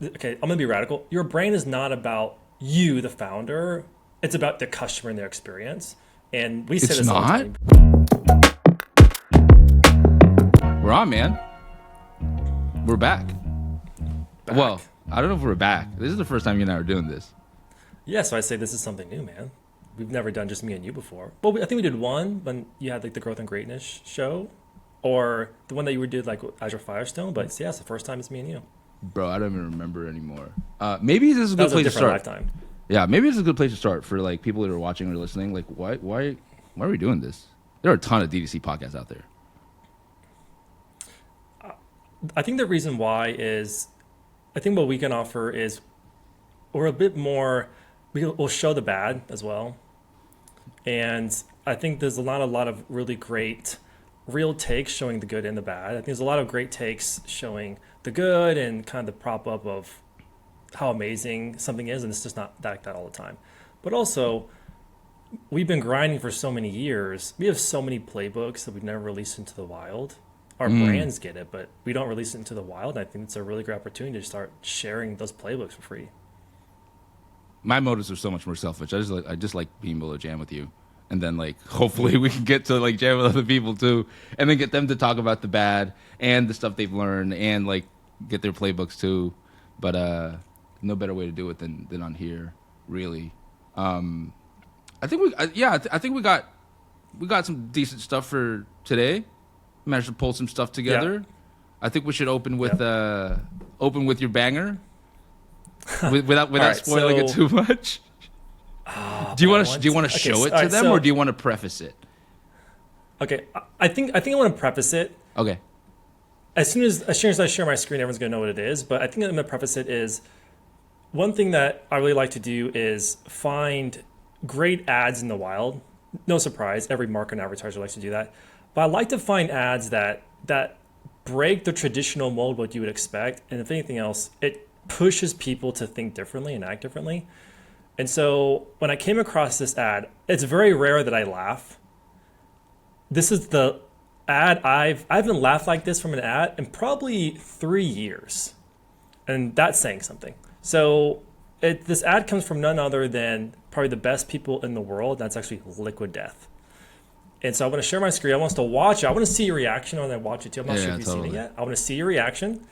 okay, I'm gonna be radical. Your brand is not about you, the founder. It's about the customer and their experience. And we say It's this all the not? time. We're on, man. We're back. Back. Well, I don't know if we're back. This is the first time you and I are doing this. Yeah, so I say this is something new, man. We've never done just me and you before. Well, I think we did one when you had like the Growth and Greatness show, or the one that you did like with Azure Firestone. But yeah, it's the first time it's me and you. Bro, I don't even remember anymore. Maybe this is a That good was a place to different start. lifetime. Yeah, maybe it's a good place to start for like people that are watching or listening. Like, why are we doing this? There are a ton of DTC podcasts out there. I think the reason why is, I think what we can offer is we're a bit more, we'll show the bad as well. And I think there's a lot of really great real takes showing the good and the bad. I think there's a lot of great takes showing the good and kind of the prop up of how amazing something is. And it's just not like that all the time. But also, we've been grinding for so many years. We have so many playbooks that we've never released into the wild. Our brands get it, but we don't release it into the wild. And I think it's a really great opportunity to start sharing those playbooks for free. My motives are so much more selfish. I just like being able to jam with you, and then like hopefully we can get to like jam with other people too, and then get them to talk about the bad and the stuff they've learned, and like get their playbooks too. But no better way to do it than on here, really. I think we got some decent stuff for today. Managed to pull some stuff together. Yeah. I think we should open with your banger, without right, spoiling it too much. Do you want to show it to them, or do you want to preface it? Okay, I think I want to preface it. Okay. As soon as I share my screen, everyone's gonna know what it is. But I think I'm gonna preface it is one thing that I really like to do is find great ads in the wild. No surprise, every marketer and advertiser likes to do that. But I like to find ads that break the traditional mold, what you would expect, and if anything else, it pushes people to think differently and act differently. And so when I came across this ad, it's very rare that I laugh. This is the ad I haven't laughed like this from an ad in probably 3 years, and that's saying something. So this ad comes from none other than probably the best people in the world. That's actually Liquid Death. And so I want to share my screen. I want us to watch it. I want to see your reaction when I watch it too. I'm not sure if you've seen it yet. I want to see your reaction.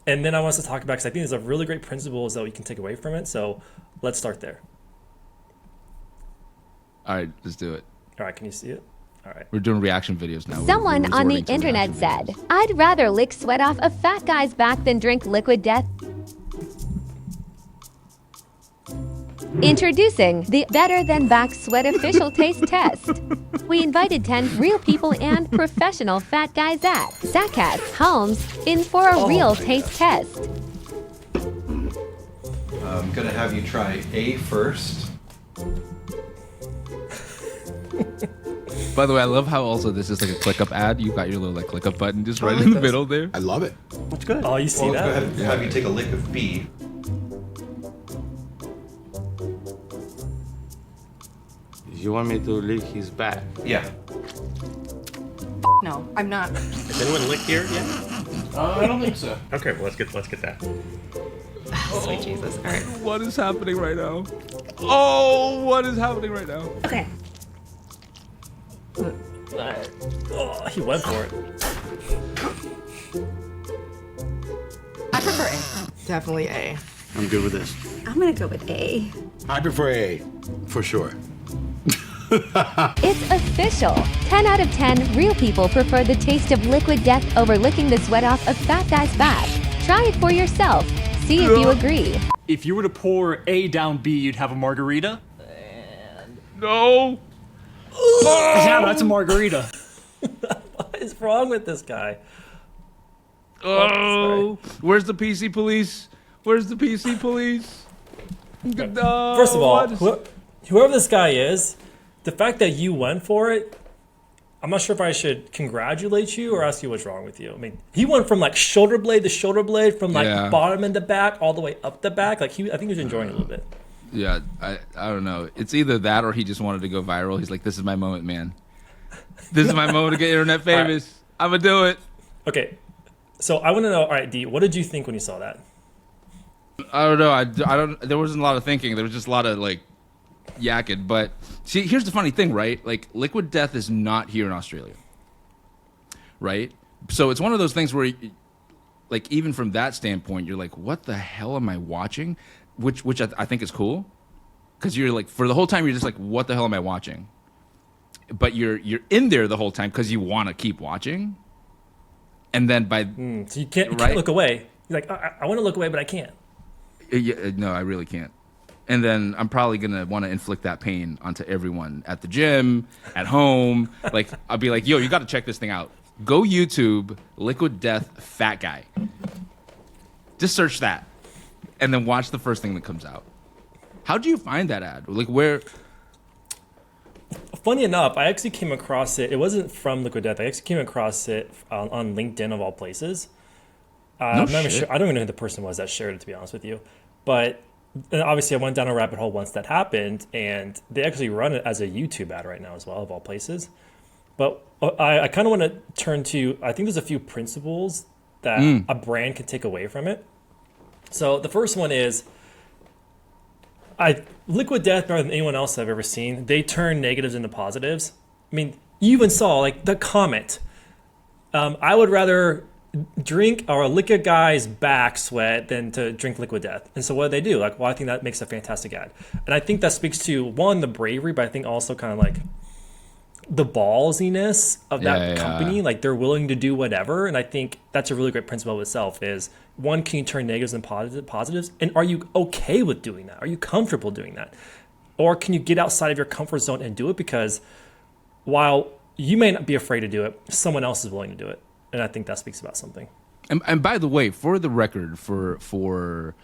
And then I want us to talk about, because I think there's a really great principles that we can take away from it. So let's start there. All right, let's do it. All right, can you see it? All right. We're doing reaction videos now. Someone on the internet said, "I'd rather lick sweat off a fat guy's back than drink Liquid Death." Introducing the Better Than Back Sweat Official Taste Test. We invited 10 real people and professional fat guys at Zacat's homes in for a real taste test. I'm gonna have you try A first. By the way, I love how also this is like a ClickUp ad. You got your little like ClickUp button just right in the middle there. I love it. That's good. Oh, you see Well, that? Go ahead and have you take a lick of B. You want me to lick his back? Yeah. No, I'm not. Has anyone licked here yet? I don't think so. Okay, well let's get that. Sweet Jesus. All right. What is happening right now? Oh, what is happening right now? Okay. Oh, he went for it. I prefer A. Definitely A. I'm good with this. I'm gonna go with A. I prefer A, for sure. It's official. 10 out of 10 real people prefer the taste of Liquid Death over licking the sweat off a fat guy's back. Try it for yourself. See if you agree. If you were to pour A down B, you'd have a margarita. No. Yeah, that's a margarita. What is wrong with this guy? Oh, where's the PC police? Where's the PC police? First of all, whoever this guy is, the fact that you went for it, I'm not sure if I should congratulate you or ask you what's wrong with you. I mean, he went from like shoulder blade to shoulder blade, from like bottom and the back all the way up the back. Like I think he was enjoying it a little bit. Yeah, I don't know. It's either that or he just wanted to go viral. He's like, this is my moment, man. This is my moment to get internet famous. Right. I'm gonna do it. Okay, so I want to know. All right, D, what did you think when you saw that? don't know. I don't. There wasn't a lot of thinking. There was just a lot of like yakking. But see, here's the funny thing, right? Like Liquid Death is not here in Australia, right? So it's one of those things where, like, even from that standpoint, you're like, what the hell am I watching? Which I think is cool, because you're like, for the whole time you're just like, what the hell am I watching? But you're in there the whole time because you want to keep watching. And then so you can't look away. You're like, I want to look away, but I can't. Yeah, no, I really can't. And then I'm probably gonna want to inflict that pain onto everyone at the gym, at home. Like I'll be like, yo, you got to check this thing out. Go YouTube Liquid Death Fat Guy. Just search that, and then watch the first thing that comes out. How do you find that ad? Like where? Funny enough, I actually came across it. It wasn't from Liquid Death. I actually came across it on LinkedIn of all places. I'm not sure. I don't even know who the person was that shared it, to be honest with you. But obviously, I went down a rabbit hole once that happened, and they actually run it as a YouTube ad right now as well, of all places. But I kind of want to turn to, I think there's a few principles that a brand can take away from it. So the first one is, Liquid Death, more than anyone else I've ever seen, they turn negatives into positives. I mean, you even saw like the comment. I would rather drink or lick a guy's back sweat than to drink Liquid Death. And so what do they do? Like, well, I think that makes a fantastic ad. And I think that speaks to, one, the bravery, but I think also kind of like the ballsiness of that company. Like, they're willing to do whatever. And I think that's a really great principle of itself is, one, can you turn negatives into positives? And are you okay with doing that? Are you comfortable doing that? Or can you get outside of your comfort zone and do it? Because while you may not be afraid to do it, someone else is willing to do it. And I think that speaks about something. And by the way, for the record, for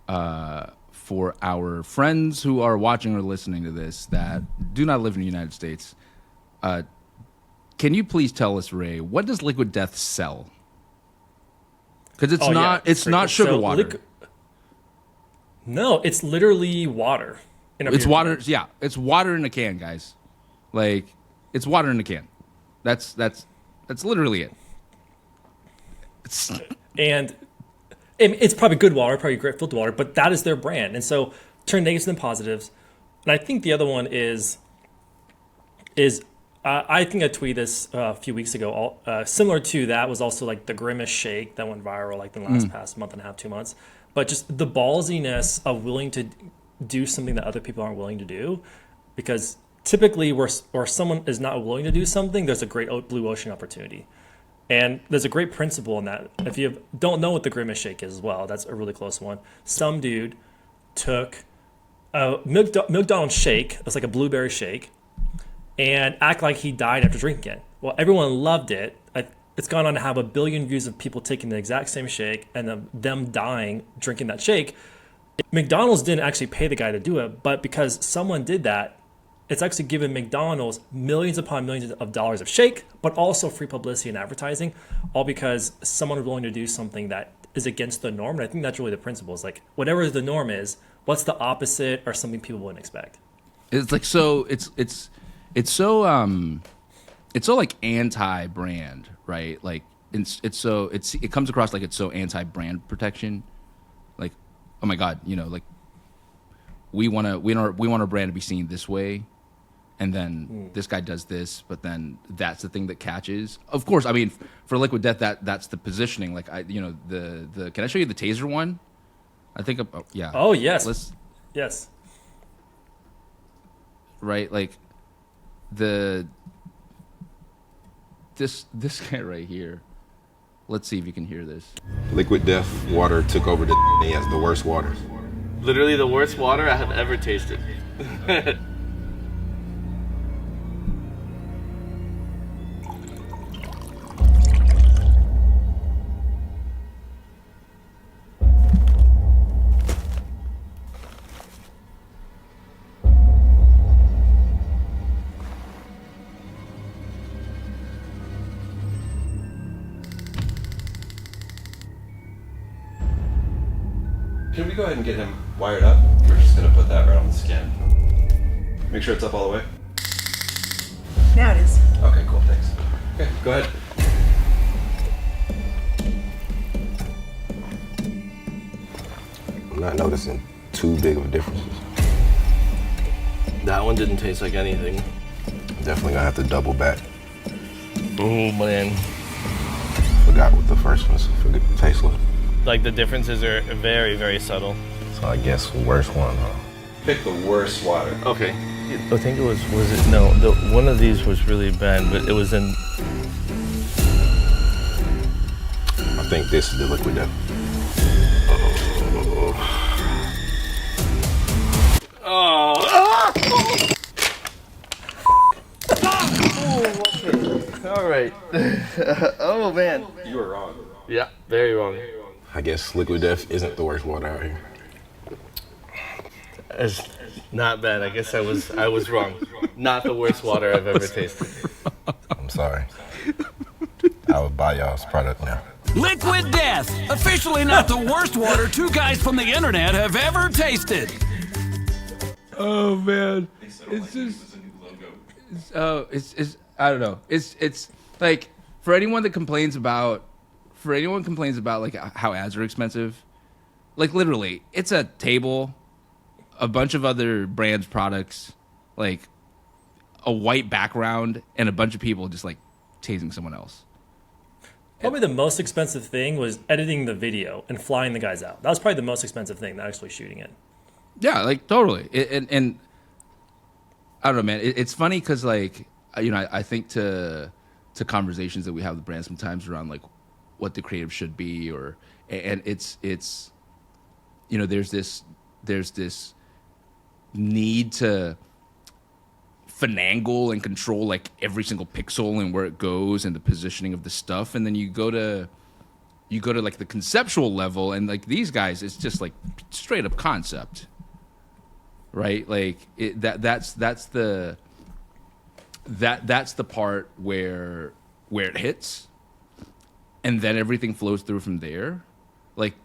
our friends who are watching or listening to this that do not live in the United States, can you please tell us, Ray, what does Liquid Death sell? Because it's not sugar water. No, it's literally water. It's water. Yeah, it's water in a can, guys. Like, it's water in a can. That's literally it. And it's probably good water, probably great filtered water, but that is their brand. And so turn negatives into positives. And I think the other one is I think I tweeted this a few weeks ago. Similar to that was also like the Grimace shake that went viral like the last past month and a half, 2 months. But just the ballsiness of willing to do something that other people aren't willing to do. Because typically where someone is not willing to do something, there's a great blue ocean opportunity. And there's a great principle in that. If you don't know what the Grimace shake is as well, that's a really close one. Some dude took a McDonald's shake, that's like a blueberry shake, and act like he died after drinking it. Well, everyone loved it. It's gone on to have 1 billion views of people taking the exact same shake and them dying drinking that shake. McDonald's didn't actually pay the guy to do it, but because someone did that, it's actually given McDonald's millions upon millions of dollars of shake, but also free publicity and advertising, all because someone is willing to do something that is against the norm. And I think that's really the principle. Is like, whatever the norm is, what's the opposite or something people wouldn't expect? It's like, so it's so like anti-brand, right? Like it comes across like it's so anti-brand protection. Like, oh my God, like we want our brand to be seen this way. And then this guy does this, but then that's the thing that catches. Of course, I mean, for Liquid Death, that's the positioning. Like, the can I show you the taser one? I think, yeah. Oh yes, yes. Right, like this guy right here. Let's see if you can hear this. Liquid Death water took over the as the worst water. Literally the worst water I have ever tasted. Can we go ahead and get him wired up? We're just going to put that right on the scan. Make sure it's up all the way. Now it is. Okay, cool, thanks. Okay, go ahead. I'm not noticing too big of differences. That one didn't taste like anything. Definitely gonna have to double back. Oh man. Forgot what the first ones taste like. Like the differences are very, very subtle. So I guess worst one, huh? Pick the worst water. Okay. I think it was it? No, one of these was really bad, but it was in. I think this is the liquid death. All right. Oh man. You were wrong. Yeah, very wrong. I guess liquid death isn't the worst water out here. It's not bad. I guess I was wrong. Not the worst water I've ever tasted. I'm sorry. I would buy y'all's product now. Liquid Death, officially not the worst water two guys from the internet have ever tasted. Oh man, it's just. It's I don't know. It's like for anyone complains about like how ads are expensive, like literally, it's a table, a bunch of other brands' products, like a white background, and a bunch of people just like tasing someone else. Probably the most expensive thing was editing the video and flying the guys out. That was probably the most expensive thing than actually shooting it. Yeah, like totally. And I don't know, man. It's funny because like I think to conversations that we have with brands sometimes around like what the creative should be, and it's there's this need to finagle and control like every single pixel and where it goes and the positioning of the stuff, and then you go to like the conceptual level, and like these guys, it's just like straight up concept, right? Like that's the part where it hits, and then everything flows through from there. Like,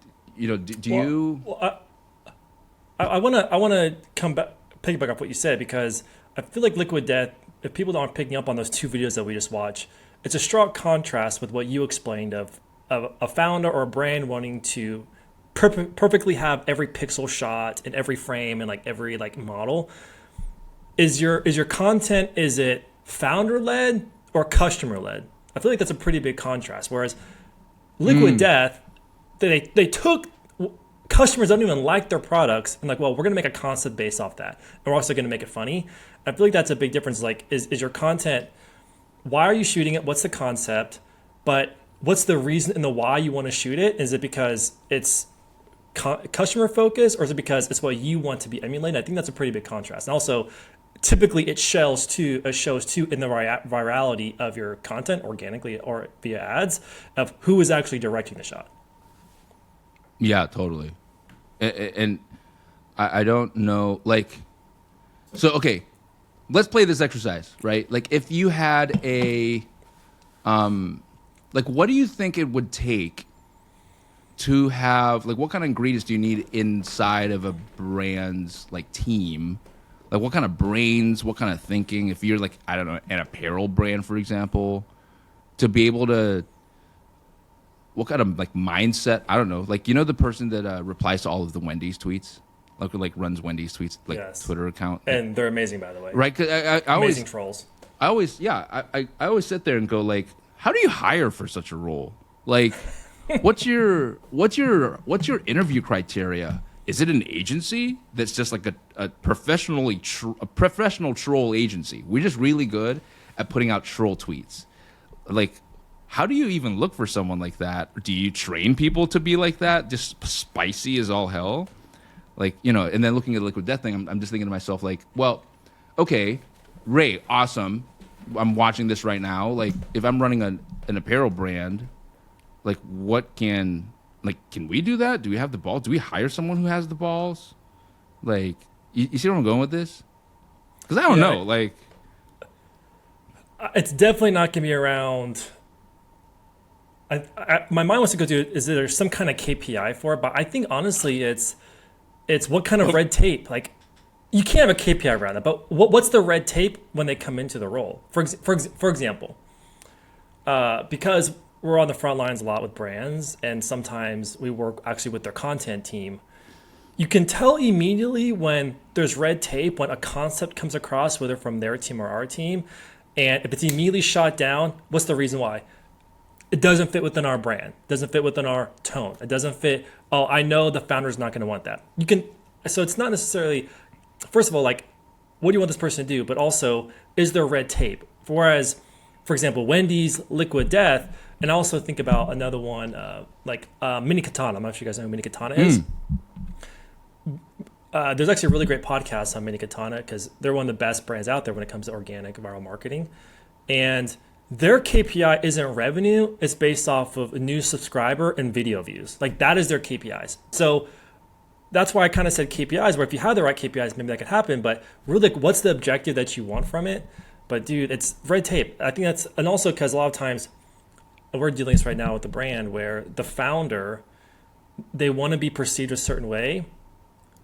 I want to come back, piggyback off what you said, because I feel like Liquid Death, if people aren't picking up on those two videos that we just watched, it's a stark contrast with what you explained of a founder or a brand wanting to perfectly have every pixel shot in every frame and like every like model. Is your content, is it founder led or customer led? I feel like that's a pretty big contrast. Whereas Liquid Death, they took customers don't even like their products and like, well, we're gonna make a concept based off that, and we're also gonna make it funny. I feel like that's a big difference. Like, is your content, why are you shooting it? What's the concept? But what's the reason and the why you want to shoot it? Is it because it's customer focused, or is it because it's what you want to be emulating? I think that's a pretty big contrast. And also, typically it shows too in the virality of your content, organically or via ads, of who is actually directing the shot. Yeah, totally. And I don't know, like, so okay, let's play this exercise, right? Like, if you had a like, what do you think it would take to have, like, what kind of ingredients do you need inside of a brand's like team? Like, what kind of brains, what kind of thinking, if you're like, I don't know, an apparel brand, for example, to be able to, what kind of like mindset, I don't know, like, the person that replies to all of the Wendy's tweets, like runs Wendy's tweets, like, yes, Twitter account, and they're amazing, by the way, right? 'Cause I amazing always, trolls. I always sit there and go like, how do you hire for such a role? Like, what's your interview criteria? Is it an agency that's just like a professional troll agency? We're just really good at putting out troll tweets. Like, how do you even look for someone like that? Do you train people to be like that? Just spicy as all hell? Like, and then looking at the Liquid Death thing, I'm just thinking to myself, like, well, okay, Ray, awesome. I'm watching this right now. Like, if I'm running an apparel brand, like, can we do that? Do we have the balls? Do we hire someone who has the balls? Like, you see where I'm going with this? Because I don't know. Like, it's definitely not going to be around. My mind wants to go to, is there some kind of KPI for it? But I think honestly, it's what kind of red tape. Like, you can't have a KPI around that. But what's the red tape when they come into the role? For example, because we're on the front lines a lot with brands, and sometimes we work actually with their content team. you can tell immediately when there's red tape, when a concept comes across, whether from their team or our team, and if it's immediately shot down, what's the reason why? It doesn't fit within our brand, doesn't fit within our tone. It doesn't fit, oh, I know the founder's not going to want that. So it's not necessarily, first of all, like, what do you want this person to do? But also, is there red tape? Whereas, for example, Wendy's Liquid Death, and I also think about another one, Mini Katana. I'm not sure you guys know who Mini Katana is. There's actually a really great podcast on Mini Katana because they're one of the best brands out there when it comes to organic viral marketing. And their KPI isn't revenue. It's based off of a new subscriber and video views. Like, that is their KPIs. So that's why I kind of said KPIs, where if you have the right KPIs, maybe that could happen. But really, like, what's the objective that you want from it? But dude, it's red tape. I think that's, and also because a lot of times we're dealing with this right now with the brand where the founder, they want to be perceived a certain way,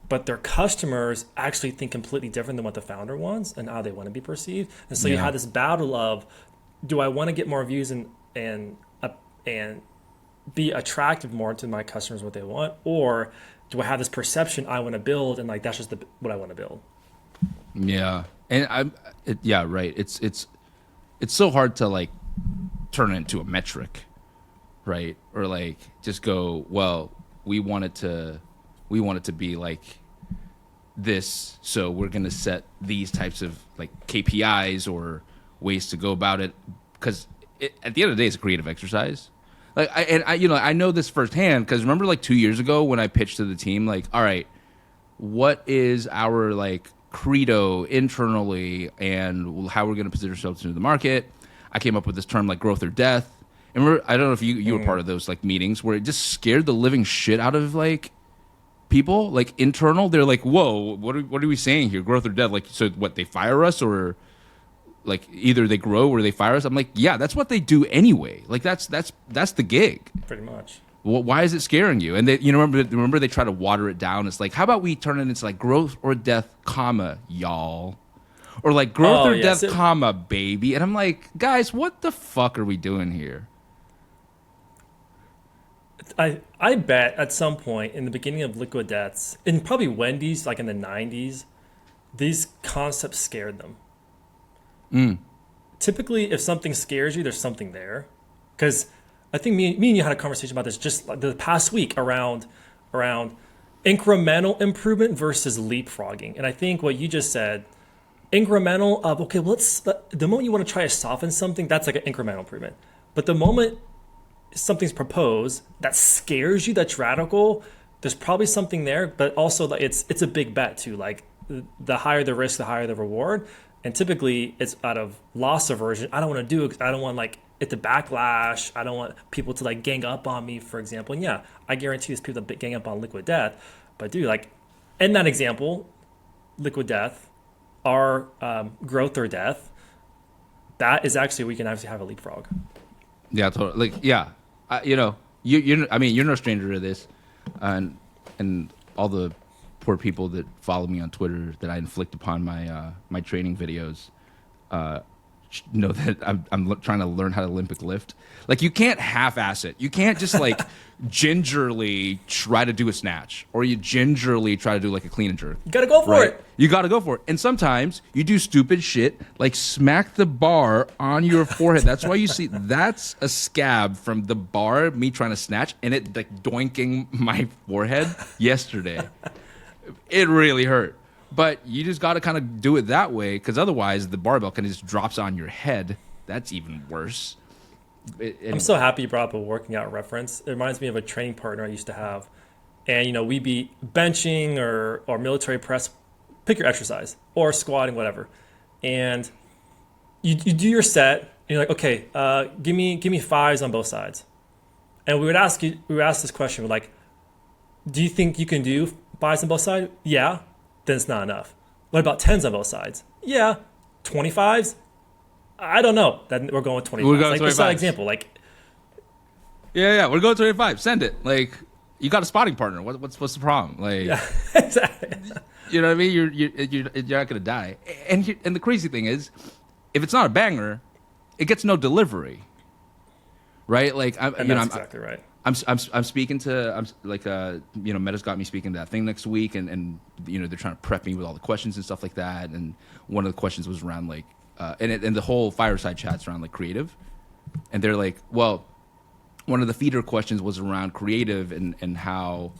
but their customers actually think completely different than what the founder wants and how they want to be perceived. And so you have this battle of, do I want to get more views and be attractive more to my customers, what they want, or do I have this perception I want to build and like that's just what I want to build? Yeah, and right. It's so hard to like turn it into a metric, right? Or like just go, well, we want it to be like this, so we're gonna set these types of like KPIs or ways to go about it, because at the end of the day, it's a creative exercise. Like, I know this firsthand because remember, like 2 years ago when I pitched to the team, like, all right, what is our like credo internally and how we're going to position ourselves into the market? I came up with this term like growth or death. And I don't know if you were part of those like meetings where it just scared the living shit out of like people, like internal. They're like, whoa, what are we saying here? Growth or death? Like, so what, they fire us, or like either they grow or they fire us? I'm like, yeah, that's what they do anyway. Like that's the gig. Pretty much. Well, why is it scaring you? And they, remember they try to water it down. It's like, how about we turn it into like growth or death, comma, y'all, or like growth or death, comma, baby. And I'm like, guys, what the fuck are we doing here? I bet at some point in the beginning of Liquid Deaths, and probably Wendy's, like in the 90s, these concepts scared them. Typically, if something scares you, there's something there. Because I think me and you had a conversation about this just like the past week around incremental improvement versus leapfrogging. And I think what you just said, incremental of, okay, well, the moment you want to try to soften something, that's like an incremental improvement. But the moment something's proposed that scares you, that's radical, there's probably something there. But also, like, it's a big bet too. Like, the higher the risk, the higher the reward. And typically, it's out of loss aversion. I don't want to do it because I don't want like it to backlash. I don't want people to like gang up on me, for example. And yeah, I guarantee there's people that gang up on Liquid Death. But dude, like in that example, Liquid Death, our growth or death, that is actually, we can actually have a leapfrog. Yeah, totally. Like, yeah, you're no stranger to this, and all the poor people that follow me on Twitter that I inflict upon my training videos know that I'm trying to learn how to Olympic lift. Like, you can't half-ass it. You can't just like gingerly try to do a snatch, or you gingerly try to do like a clean and jerk. You gotta go for it. You gotta go for it. And sometimes you do stupid shit like smack the bar on your forehead. That's why you see that's a scab from the bar, me trying to snatch, and it like doinking my forehead yesterday. It really hurt. But you just got to kind of do it that way, because otherwise the barbell kind of just drops on your head. That's even worse. I'm so happy you brought up a working out reference. It reminds me of a training partner I used to have. And, we'd be benching or military press, pick your exercise, or squatting, whatever. And you do your set, and you're like, okay, give me fives on both sides. And we would ask this question, we're like, do you think you can do fives on both sides? Yeah. Then it's not enough. What about 10s on both sides? Yeah. 25s? I don't know. Then we're going with 25s. We're going like, 25s. That's an example. Like, yeah, we're going 25. Send it. Like, you got a spotting partner. What's the problem? Like, yeah, exactly. You know what I mean? You're not gonna die. And the crazy thing is, if it's not a banger, it gets no delivery. Right? Like, that's exactly right. I'm speaking to Meta's got me speaking to that thing next week, and they're trying to prep me with all the questions and stuff like that. And one of the questions was around like and the whole fireside chat's around like creative, and they're like, well, one of the feeder questions was around creative and how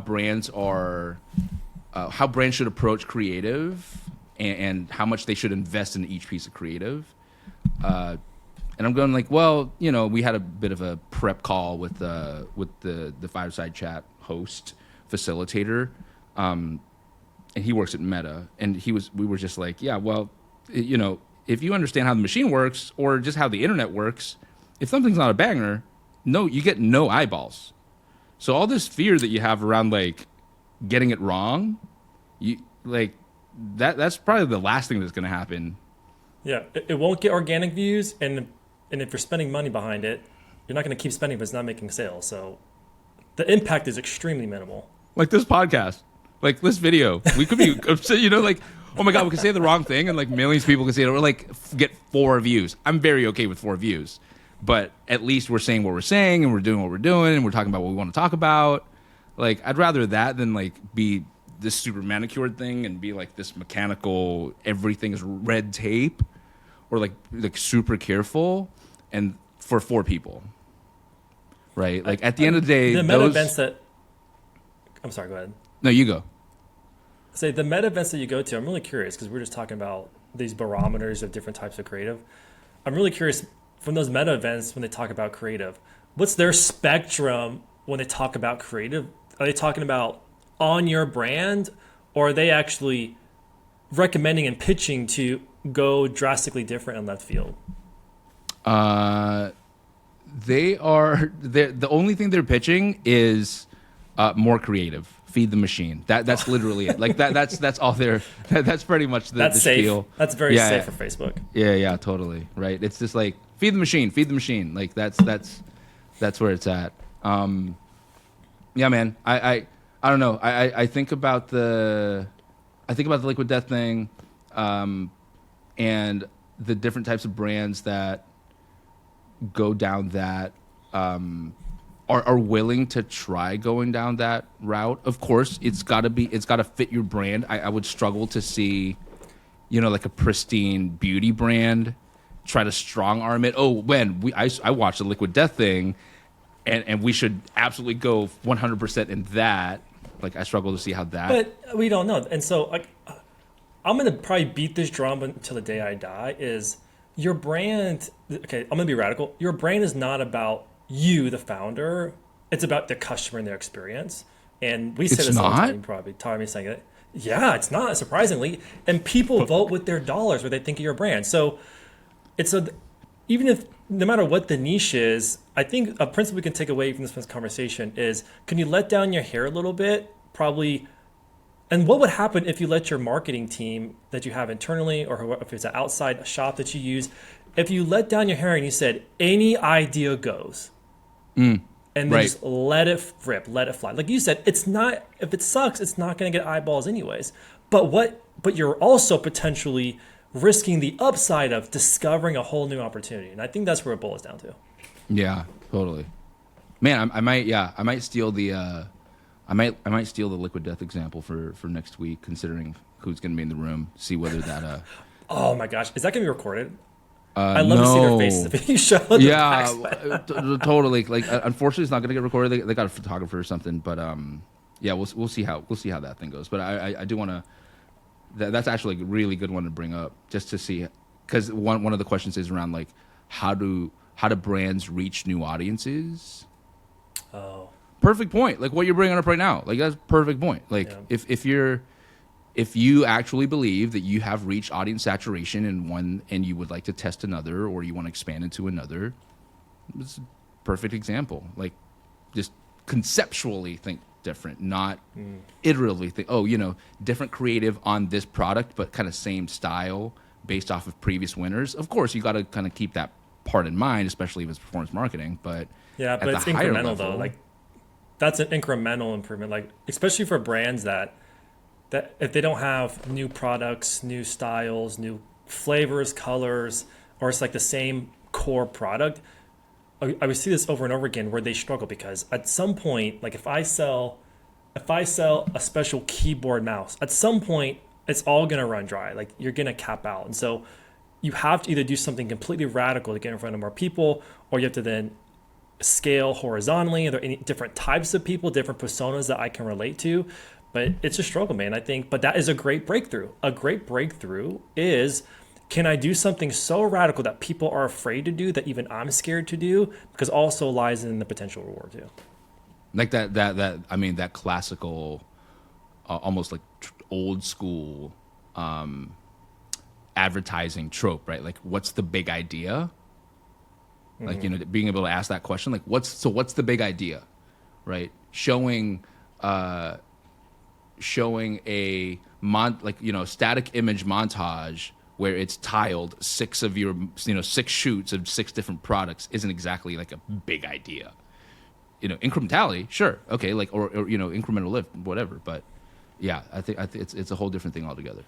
brands should approach creative and how much they should invest in each piece of creative. And I'm going like, well, we had a bit of a prep call with the fireside chat host facilitator, and he works at Meta, and we were just like, yeah, well, if you understand how the machine works or just how the internet works, if something's not a banger, you get no eyeballs. So all this fear that you have around like getting it wrong, that's probably the last thing that's going to happen. Yeah, it won't get organic views, and if you're spending money behind it, you're not going to keep spending if it's not making sales. So the impact is extremely minimal. Like this podcast, like this video, we could be upset, like, oh my God, we could say the wrong thing and like millions of people can see it, or like get 4 views. I'm very okay with 4 views, but at least we're saying what we're saying and we're doing what we're doing and we're talking about what we want to talk about. Like, I'd rather that than like be this super manicured thing and be like this mechanical, everything is red tape, or like super careful, and for 4 people, right? Like at the end of the day, the meta events that. I'm sorry. Go ahead. No, you go. Say the meta events that you go to. I'm really curious because we're just talking about these barometers of different types of creative. I'm really curious from those meta events when they talk about creative, what's their spectrum when they talk about creative? Are they talking about on your brand, or are they actually recommending and pitching to go drastically different in left field? The only thing they're pitching is more creative. Feed the machine. That's literally it. Like that's all that's pretty much the safe. Spiel. That's very safe for Facebook. Yeah, totally. Right. It's just like feed the machine. Like that's where it's at. Yeah, man. I don't know. I think about the Liquid Death thing, and the different types of brands that go down that are willing to try going down that route. Of course, it's got to fit your brand. I would struggle to see, like a pristine beauty brand try to strong arm it. Oh, I watched the Liquid Death thing, and we should absolutely go 100% in that. Like, I struggle to see how that. But we don't know, and so like, I'm gonna probably beat this drum until the day I die. Is your brand? Okay, I'm gonna be radical. Your brand is not about you, the founder. It's about the customer and their experience. And we say this all the time. You probably tired of me saying it. Yeah, it's not, surprisingly. And people vote with their dollars what they think of your brand. So even if, no matter what the niche is, I think a principle we can take away from this conversation is, can you let down your hair a little bit? Probably. And what would happen if you let your marketing team that you have internally, or if it's an outside shop that you use, if you let down your hair and you said, any idea goes, and then just let it rip, let it fly. Like you said, it's not, if it sucks, it's not going to get eyeballs anyways. But you're also potentially risking the upside of discovering a whole new opportunity. And I think that's where it boils down to. Yeah, totally. Man, I might steal the I might steal the Liquid Death example for next week, considering who's going to be in the room. See whether that. Oh my gosh, is that going to be recorded? I'd love to see their faces if you show them. Yeah, totally. Like, unfortunately, it's not going to get recorded. They got a photographer or something, but yeah, we'll see how that thing goes. But I do want to. That's actually a really good one to bring up, just to see, because one of the questions is around like how do brands reach new audiences. Oh. Perfect point. Like what you're bringing up right now. Like that's a perfect point. Like if you actually believe that you have reached audience saturation in one and you would like to test another, or you want to expand into another, it's a perfect example. Like just conceptually think different, not iteratively think, different creative on this product, but kind of same style based off of previous winners. Of course, you got to kind of keep that part in mind, especially if it's performance marketing. But yeah, but it's incremental though. Like that's an incremental improvement. Like especially for brands that if they don't have new products, new styles, new flavors, colors, or it's like the same core product, I would see this over and over again where they struggle because at some point, like if I sell a special keyboard mouse, at some point it's all gonna run dry. Like you're gonna cap out, and so you have to either do something completely radical to get in front of more people, or you have to then scale horizontally. Are there any different types of people, different personas that I can relate to? But it's a struggle, man, I think. But that is a great breakthrough. A great breakthrough is, can I do something so radical that people are afraid to do, that even I'm scared to do? Because also lies in the potential reward too. Like that classical, almost like old school advertising trope, right? Like, what's the big idea? Like, being able to ask that question, like, what's the big idea, right? Showing a static image montage where it's tiled six shoots of 6 different products isn't exactly like a big idea. Incrementality, sure, okay, like or incremental lift, whatever. But yeah, I think it's a whole different thing altogether.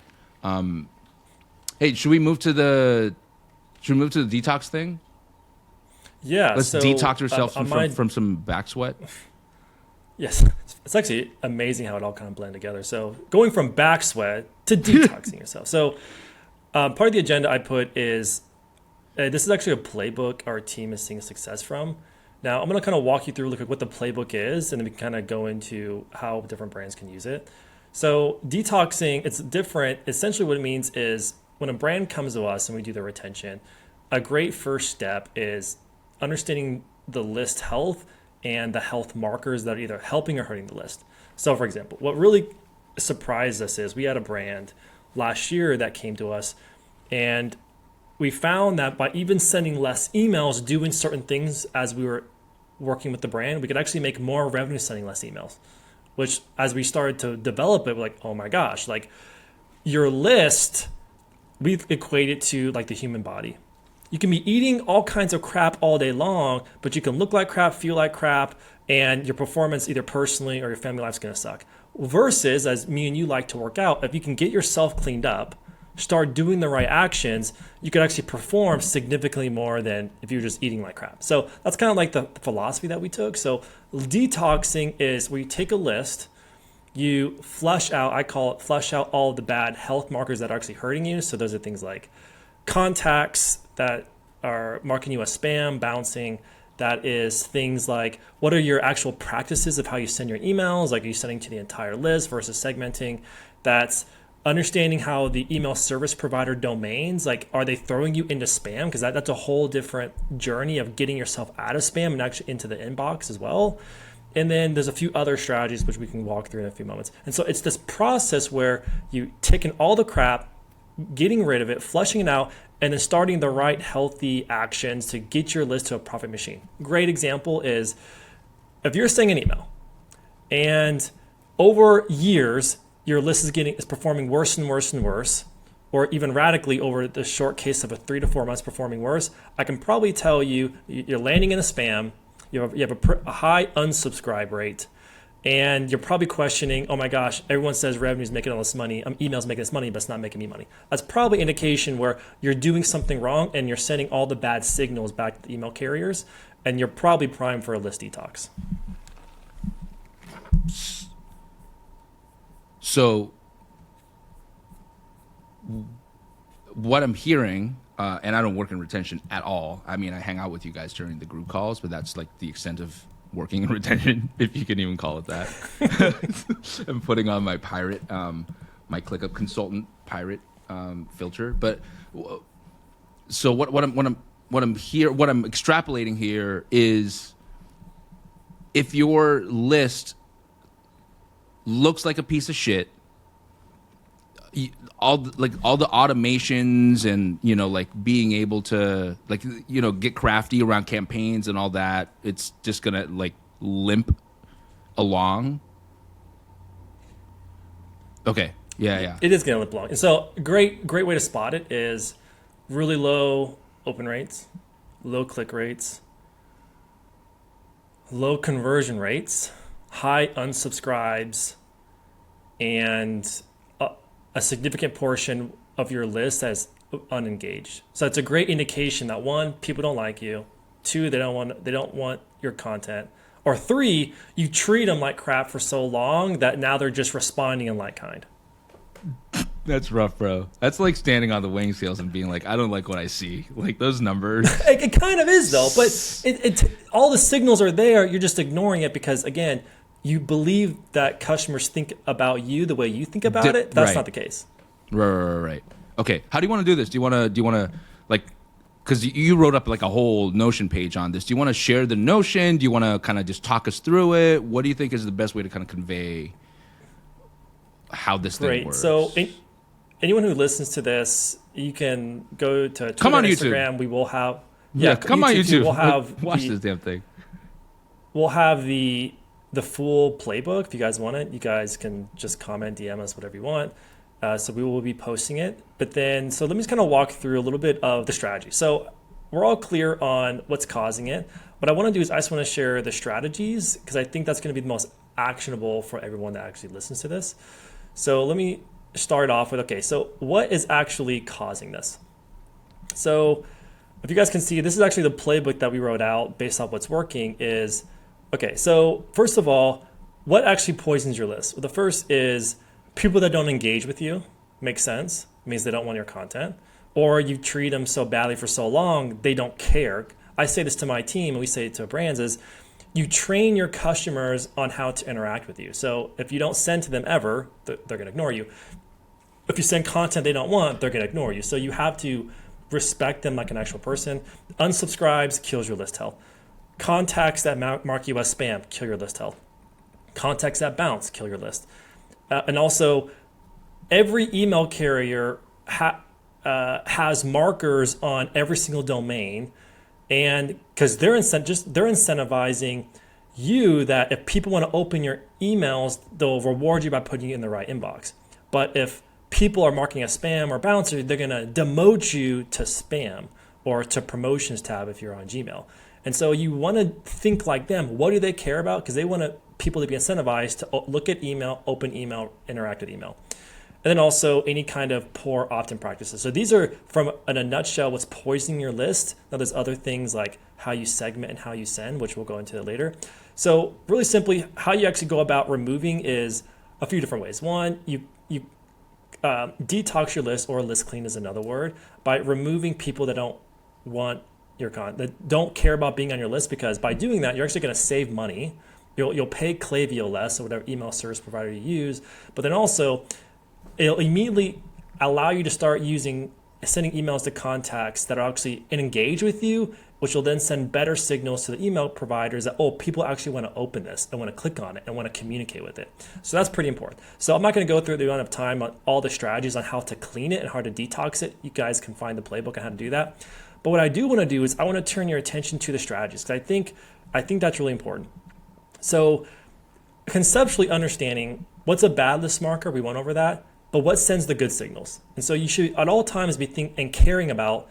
Hey, should we move to the detox thing? Yeah, let's detox ourselves from some back sweat. Yes, it's actually amazing how it all kind of blend together. So going from back sweat to detoxing yourself. So part of the agenda I put is this is actually a playbook our team is seeing success from. Now I'm going to kind of walk you through look at what the playbook is, and then we can kind of go into how different brands can use it. So detoxing, it's different. Essentially what it means is when a brand comes to us and we do the retention, a great first step is understanding the list health and the health markers that are either helping or hurting the list. So for example, what really surprised us is we had a brand last year that came to us, and we found that by even sending less emails, doing certain things as we were working with the brand, we could actually make more revenue sending less emails, which as we started to develop it, we're like, oh my gosh, like your list, we've equated to like the human body. You can be eating all kinds of crap all day long, but you can look like crap, feel like crap, and your performance either personally or your family life's going to suck. Versus, as me and you like to work out, if you can get yourself cleaned up, start doing the right actions, you could actually perform significantly more than if you were just eating like crap. So that's kind of like the philosophy that we took. So detoxing is where you take a list, you flush out, I call it flush out all the bad health markers that are actually hurting you. So those are things like contacts that are marking you as spam, bouncing. That is things like, what are your actual practices of how you send your emails? Like, are you sending to the entire list versus segmenting? That's understanding how the email service provider domains, like, are they throwing you into spam? Because that's a whole different journey of getting yourself out of spam and actually into the inbox as well. And then there's a few other strategies which we can walk through in a few moments. And so it's this process where you taking all the crap, getting rid of it, flushing it out, and then starting the right healthy actions to get your list to a profit machine. Great example is if you're sending an email and over years your list is performing worse and worse and worse, or even radically over the short case of a 3 to 4 months performing worse, I can probably tell you you're landing in a spam, you have a high unsubscribe rate, and you're probably questioning, oh my gosh, everyone says revenue's making all this money, email's making this money, but it's not making me money. That's probably an indication where you're doing something wrong and you're sending all the bad signals back to the email carriers, and you're probably primed for a list detox. So what I'm hearing, and I don't work in retention at all. I mean, I hang out with you guys during the group calls, but that's like the extent of working in retention, if you can even call it that. I'm putting on my pirate, my ClickUp consultant pirate filter. But so what I'm extrapolating here is, if your list looks like a piece of shit, all the automations and like being able to get crafty around campaigns and all that, it's just gonna like limp along. Okay, yeah. It is gonna limp along. And so great way to spot it is really low open rates, low click rates, low conversion rates, high unsubscribes, and a significant portion of your list as unengaged. So it's a great indication that, one, people don't like you. 2, they don't want your content, or 3, you treat them like crap for so long that now they're just responding in like kind. That's rough, bro. That's like standing on the weighing scales and being like, I don't like what I see. Like those numbers. It kind of is though, but it all the signals are there. You're just ignoring it because again, you believe that customers think about you the way you think about it. That's not the case. Right. Okay. How do you want to do this? Do you want to like, because you wrote up like a whole Notion page on this. Do you want to share the Notion? Do you want to kind of just talk us through it? What do you think is the best way to kind of convey how this thing works? So anyone who listens to this, you can go to Twitter, come on and YouTube. Instagram. We will have come on YouTube. We'll have watch this damn thing. We'll have the full playbook. If you guys want it, you guys can just comment, DM us, whatever you want. So we will be posting it. But then, so let me just kind of walk through a little bit of the strategy. So we're all clear on what's causing it. What I want to do is I just want to share the strategies because I think that's going to be the most actionable for everyone that actually listens to this. So let me start off with, okay, so what is actually causing this? So if you guys can see, this is actually the playbook that we wrote out based off what's working is, okay, so first of all, what actually poisons your list? Well, the first is people that don't engage with you. Makes sense. It means they don't want your content. Or you treat them so badly for so long, they don't care. I say this to my team, and we say it to brands, is you train your customers on how to interact with you. So if you don't send to them ever, they're going to ignore you. If you send content they don't want, they're going to ignore you. So you have to respect them like an actual person. Unsubscribes kills your list health. Contacts that mark you as spam kill your list health. Contacts that bounce kill your list. And also, every email carrier has markers on every single domain, and because they're incentivizing you that if people want to open your emails, they'll reward you by putting you in the right inbox. But if people are marking as spam or bouncer, they're going to demote you to spam or to promotions tab if you're on Gmail. And so you want to think like them. What do they care about? Because they want people to be incentivized to look at email, open email, interact with email. And then also any kind of poor opt-in practices. So these are, in a nutshell, what's poisoning your list. Now there's other things like how you segment and how you send, which we'll go into later. So really simply, how you actually go about removing is a few different ways. One, you detox your list, or list clean is another word, by removing people that don't want your content, that don't care about being on your list, because by doing that, you're actually going to save money. You'll pay Klaviyo less, or whatever email service provider you use, but then also it'll immediately allow you to start sending emails to contacts that are actually engaged with you, which will then send better signals to the email providers that, oh, people actually want to open this and want to click on it and want to communicate with it. So that's pretty important. So I'm not going to go through the amount of time on all the strategies on how to clean it and how to detox it. You guys can find the playbook on how to do that. But what I do want to do is I want to turn your attention to the strategies, because I think that's really important. So conceptually understanding what's a bad list marker, we went over that, but what sends the good signals? And so you should at all times be thinking and caring about,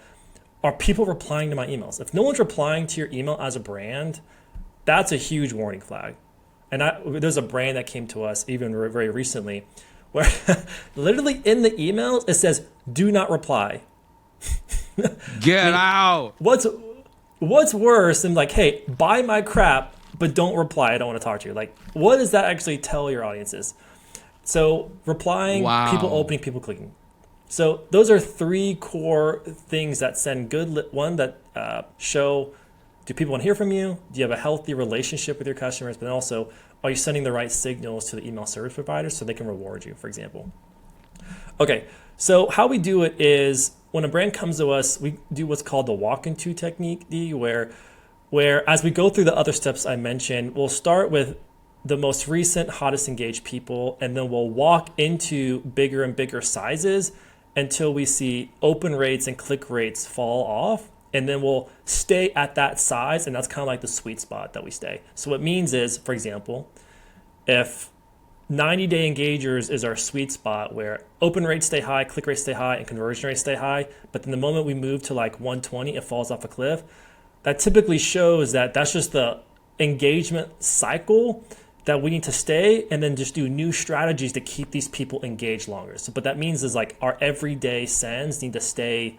are people replying to my emails? If no one's replying to your email as a brand, that's a huge warning flag. And there's a brand that came to us even very recently where literally in the emails, it says, do not reply. Get out. What's worse than like, hey, buy my crap, but don't reply. I don't want to talk to you. Like, what does that actually tell your audiences? So replying, people opening, people clicking. So those are 3 core things that send good, one that show, do people want to hear from you? Do you have a healthy relationship with your customers? But also, are you sending the right signals to the email service providers so they can reward you, for example? Okay, so how we do it is when a brand comes to us, we do what's called the walk-into technique, where as we go through the other steps I mentioned, we'll start with the most recent, hottest engaged people, and then we'll walk into bigger and bigger sizes until we see open rates and click rates fall off, and then we'll stay at that size, and that's kind of like the sweet spot that we stay. So what it means is, for example, if 90-day engagers is our sweet spot where open rates stay high, click rates stay high, and conversion rates stay high, but then the moment we move to like 120, it falls off a cliff, that typically shows that that's just the engagement cycle that we need to stay, and then just do new strategies to keep these people engaged longer. So what that means is like our everyday sends need to stay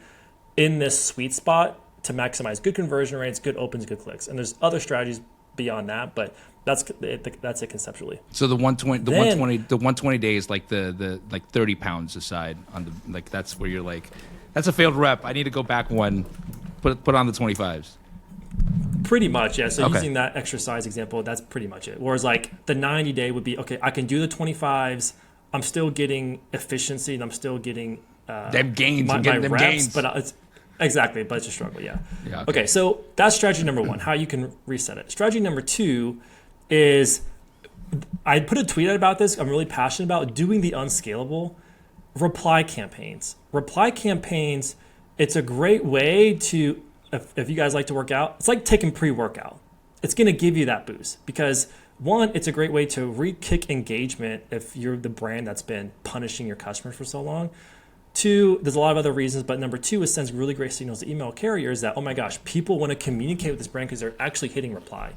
in this sweet spot to maximize good conversion rates, good opens, good clicks. And there's other strategies beyond that, but that's it conceptually. So the 120 days, like the like 30 pounds aside on the, like, that's where you're like, that's a failed rep. I need to go back one, put on the 25s. Pretty much, yeah. So Okay. using that exercise example, that's pretty much it. Whereas like the 90-day would be, okay, I can do the 25s. I'm still getting efficiency and I'm still getting them gains, my them reps, gains. but it's exactly, but it's a struggle, yeah. Yeah. Okay, so that's strategy number one, how you can reset it. Strategy number two is, I put a tweet out about this. I'm really passionate about doing the unscalable reply campaigns. Reply campaigns, it's a great way to, if you guys like to work out, it's like taking pre-workout. It's going to give you that boost because one, it's a great way to re-kick engagement if you're the brand that's been punishing your customers for so long. Two, there's a lot of other reasons, but number two, it sends really great signals to email carriers that, oh my gosh, people want to communicate with this brand because they're actually hitting reply.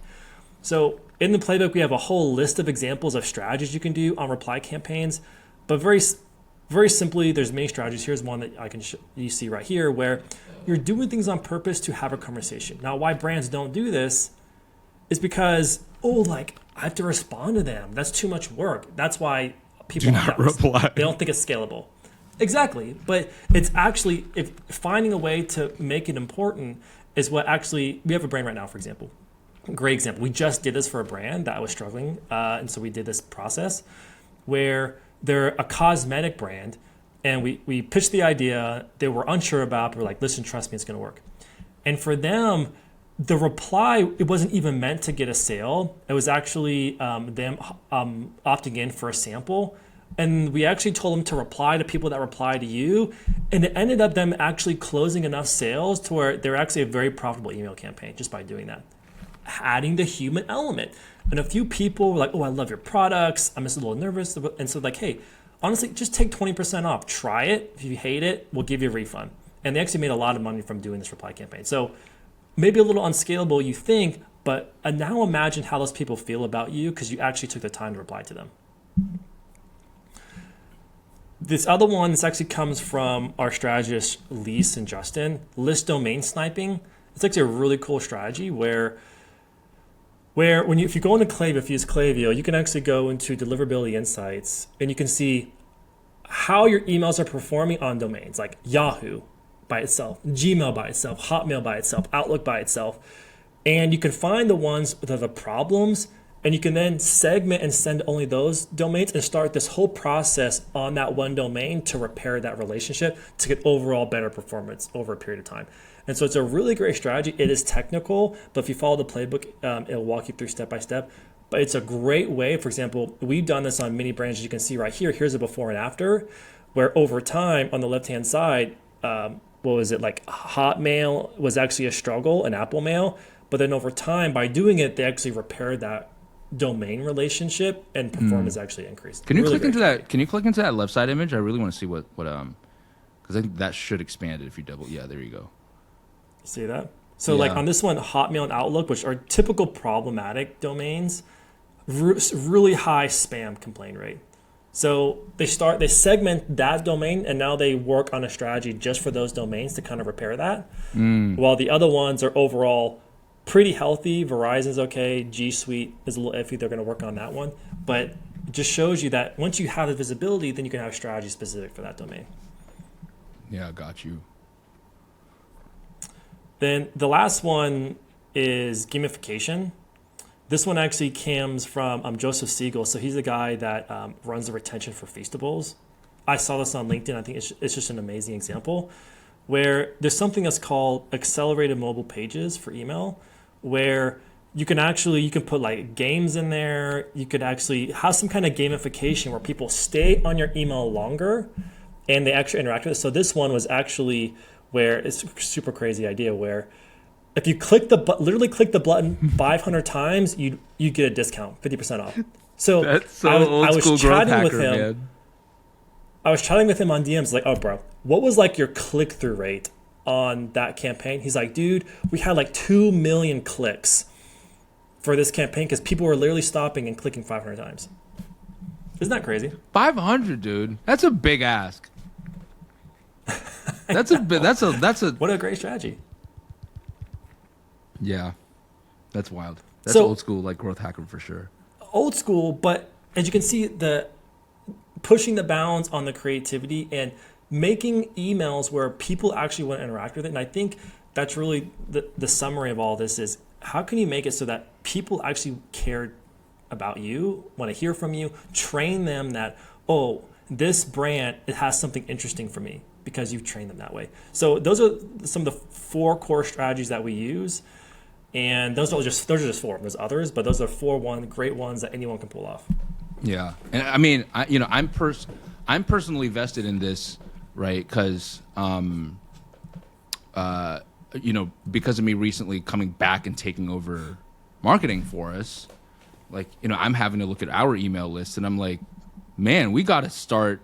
So in the playbook, we have a whole list of examples of strategies you can do on reply campaigns, but very simply, there's many strategies. Here's one that I can you see right here where you're doing things on purpose to have a conversation. Now, why brands don't do this is because, I have to respond to them. That's too much work. That's why people Do not reply. They don't think it's scalable. Exactly, but it's actually, if finding a way to make it important is what actually, we have a brand right now, for example. Great example. We just did this for a brand that was struggling, and so we did this process where they're a cosmetic brand, and we pitched the idea. They were unsure about, but we're like, listen, trust me, it's going to work. And for them, the reply, it wasn't even meant to get a sale. It was actually them opting in for a sample. And we actually told them to reply to people that reply to you. And it ended up them actually closing enough sales to where they're actually a very profitable email campaign just by doing that. Adding the human element. And a few people were like, oh, I love your products. I'm just a little nervous. And so like, hey, honestly, just take 20% off. Try it. If you hate it, we'll give you a refund. And they actually made a lot of money from doing this reply campaign. So maybe a little unscalable, you think, but now imagine how those people feel about you because you actually took the time to reply to them. This other one, this actually comes from our strategists, Lise and Justin. List domain sniping. It's actually a really cool strategy where if you go into Klaviyo, if you use Klaviyo, you can actually go into deliverability insights and you can see how your emails are performing on domains like Yahoo by itself, Gmail by itself, Hotmail by itself, Outlook by itself. And you can find the ones that are the problems, and you can then segment and send only those domains and start this whole process on that one domain to repair that relationship to get overall better performance over a period of time. And so it's a really great strategy. It is technical, but if you follow the playbook, it'll walk you through step by step. But it's a great way. For example, we've done this on many brands. You can see right here. Here's a before and after, where over time on the left-hand side, what was it, like Hotmail was actually a struggle, an Apple Mail. But then over time, by doing it, they actually repaired that domain relationship and performance actually increased. Can you Really click into great. that? Can you click into that left side image? I really want to see what because I think that should expand it if you double. Yeah, there you go. See that? So like Yeah. on this one, Hotmail and Outlook, which are typical problematic domains, really high spam complaint rate. So they segment that domain, and now they work on a strategy just for those domains to kind of repair that. While the other ones are overall pretty healthy. Verizon's okay. G Suite is a little iffy. They're going to work on that one. But it just shows you that once you have the visibility, then you can have a strategy specific for that domain. Yeah, got you. Then the last one is gamification. This one actually comes from Joseph Siegel. So he's the guy that runs the retention for Feastables. I saw this on LinkedIn. I think it's just an amazing example where there's something that's called accelerated mobile pages for email, where you can put like games in there. You could actually have some kind of gamification where people stay on your email longer and they actually interact with it. So this one was actually where it's a super crazy idea where if you literally click the button 500 times, you get a discount, 50% off. So That's so I was old school growth chatting with hacker, him. man. I was chatting with him on DMs like, oh, bro, what was like your click-through rate on that campaign? He's like, dude, we had like 2 million clicks for this campaign because people were literally stopping and clicking 500 times. Isn't that crazy? 500, dude. That's a big ask. That's a What a great strategy. Yeah, that's wild. That's So- old school, like growth hacking for sure. Old school, but as you can see, the pushing the bounds on the creativity and making emails where people actually want to interact with it. And I think that's really the summary of all this is how can you make it so that people actually care about you, want to hear from you, train them that, oh, this brand, it has something interesting for me because you've trained them that way. So those are some of the 4 core strategies that we use. And those are just 4. There's others, but those are 4 great ones that anyone can pull off. Yeah, and I mean, I'm personally vested in this, right? Because, because of me recently coming back and taking over marketing for us, like, I'm having to look at our email list, and I'm like, man, we got to start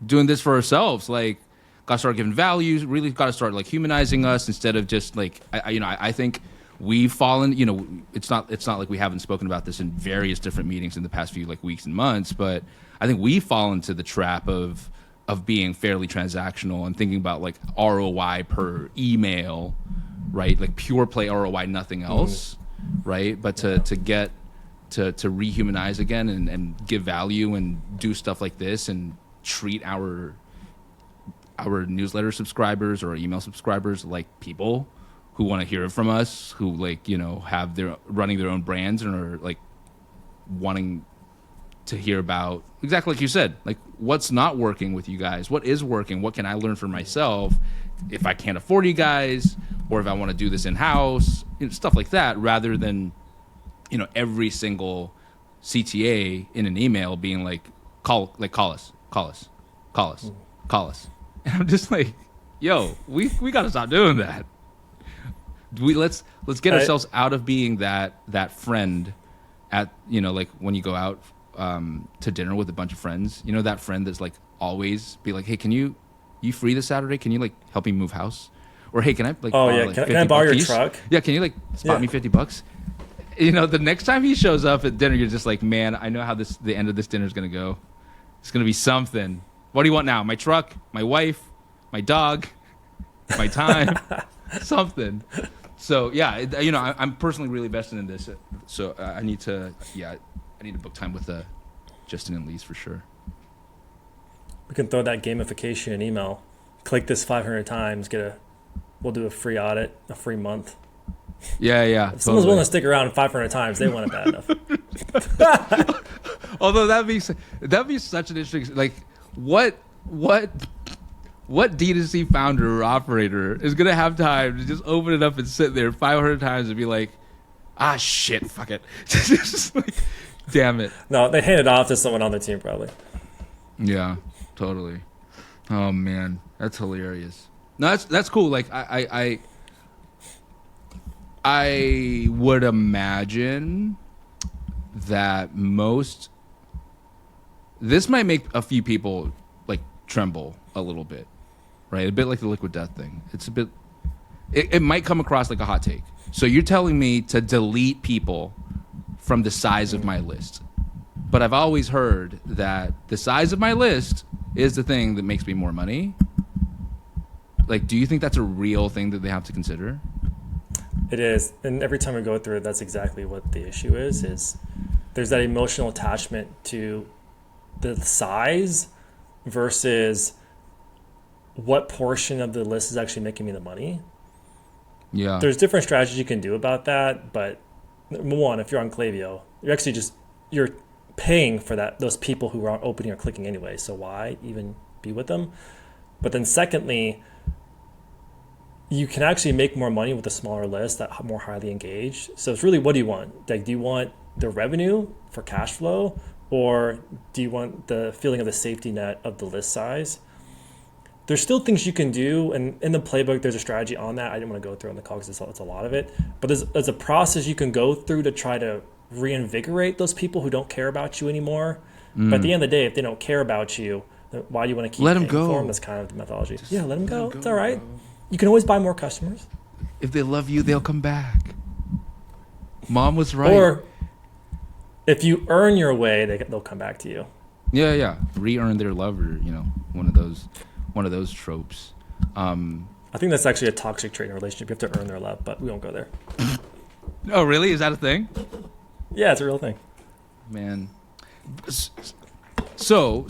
doing this for ourselves. Like, got to start giving values. Really got to start like humanizing us instead of just like, I think. We've fallen, it's not like we haven't spoken about this in various different meetings in the past few like weeks and months, but I think we've fallen into the trap of being fairly transactional and thinking about like ROI per email, right? Like pure play ROI, nothing else, right? But to rehumanize again and give value and do stuff like this and treat our newsletter subscribers or email subscribers like people who want to hear it from us, who like, have running their own brands and are like wanting to hear about exactly like you said, like what's not working with you guys, what is working, what can I learn for myself if I can't afford you guys, or if I want to do this in-house, stuff like that, rather than, every single CTA in an email being like, call us. And I'm just like, yo, we got to stop doing that. Let's get ourselves out of being that friend at like when you go out to dinner with a bunch of friends, that friend that's like always be like, hey, can you free this Saturday? Can you like help me move house? Or hey, can I like borrow, like, can I borrow your piece? truck? Yeah, can you like spot me $50? The next time he shows up at dinner, you're just like, man, I know how the end of this dinner is gonna go. It's gonna be something. What do you want now? My truck, my wife, my dog, my time, something. So yeah, I'm personally really vested in this. So I need to book time with Justin and Lise for sure. We can throw that gamification in email. Click this 500 times, we'll do a free audit, a free month. Yeah. If someone's willing to stick around 500 times, they want it bad enough. Although that'd be such an interesting, like what D2C founder or operator is gonna have time to just open it up and sit there 500 times and be like, shit, fuck it. Just like, damn it. No, they hand it off to someone on the team probably. Yeah, totally. Oh man, that's hilarious. No, that's cool. Like I would imagine that this might make a few people like tremble a little bit, right? A bit like the liquid death thing. It's a bit, it might come across like a hot take. So you're telling me to delete people from the size of my list. But I've always heard that the size of my list is the thing that makes me more money. Like, do you think that's a real thing that they have to consider? It is. And every time we go through it, that's exactly what the issue is there's that emotional attachment to the size versus what portion of the list is actually making me the money. Yeah. There's different strategies you can do about that, but one, if you're on Klaviyo, you're paying for those people who aren't opening or clicking anyway, so why even be with them? But then secondly, you can actually make more money with a smaller list that more highly engaged. So it's really, what do you want? Like, do you want the revenue for cash flow, or do you want the feeling of the safety net of the list size? There's still things you can do, and in the playbook, there's a strategy on that. I didn't want to go through on the call because it's a lot of it. But there's a process you can go through to try to reinvigorate those people who don't care about you anymore. But at the end of the day, if they don't care about you, then why do you want to keep let them paying go? For them? That's kind of the methodology. Yeah, let them go. It's all right. You can always buy more customers. If they love you, they'll come back. Mom was right. Or if you earn your way, they'll come back to you. Yeah. Re-earn their love, or one of those tropes. I I think that's actually a toxic trait in a relationship. You have to earn their love, but we won't go there. Oh, really? Is that a thing? Yeah, it's a real thing. Man. So,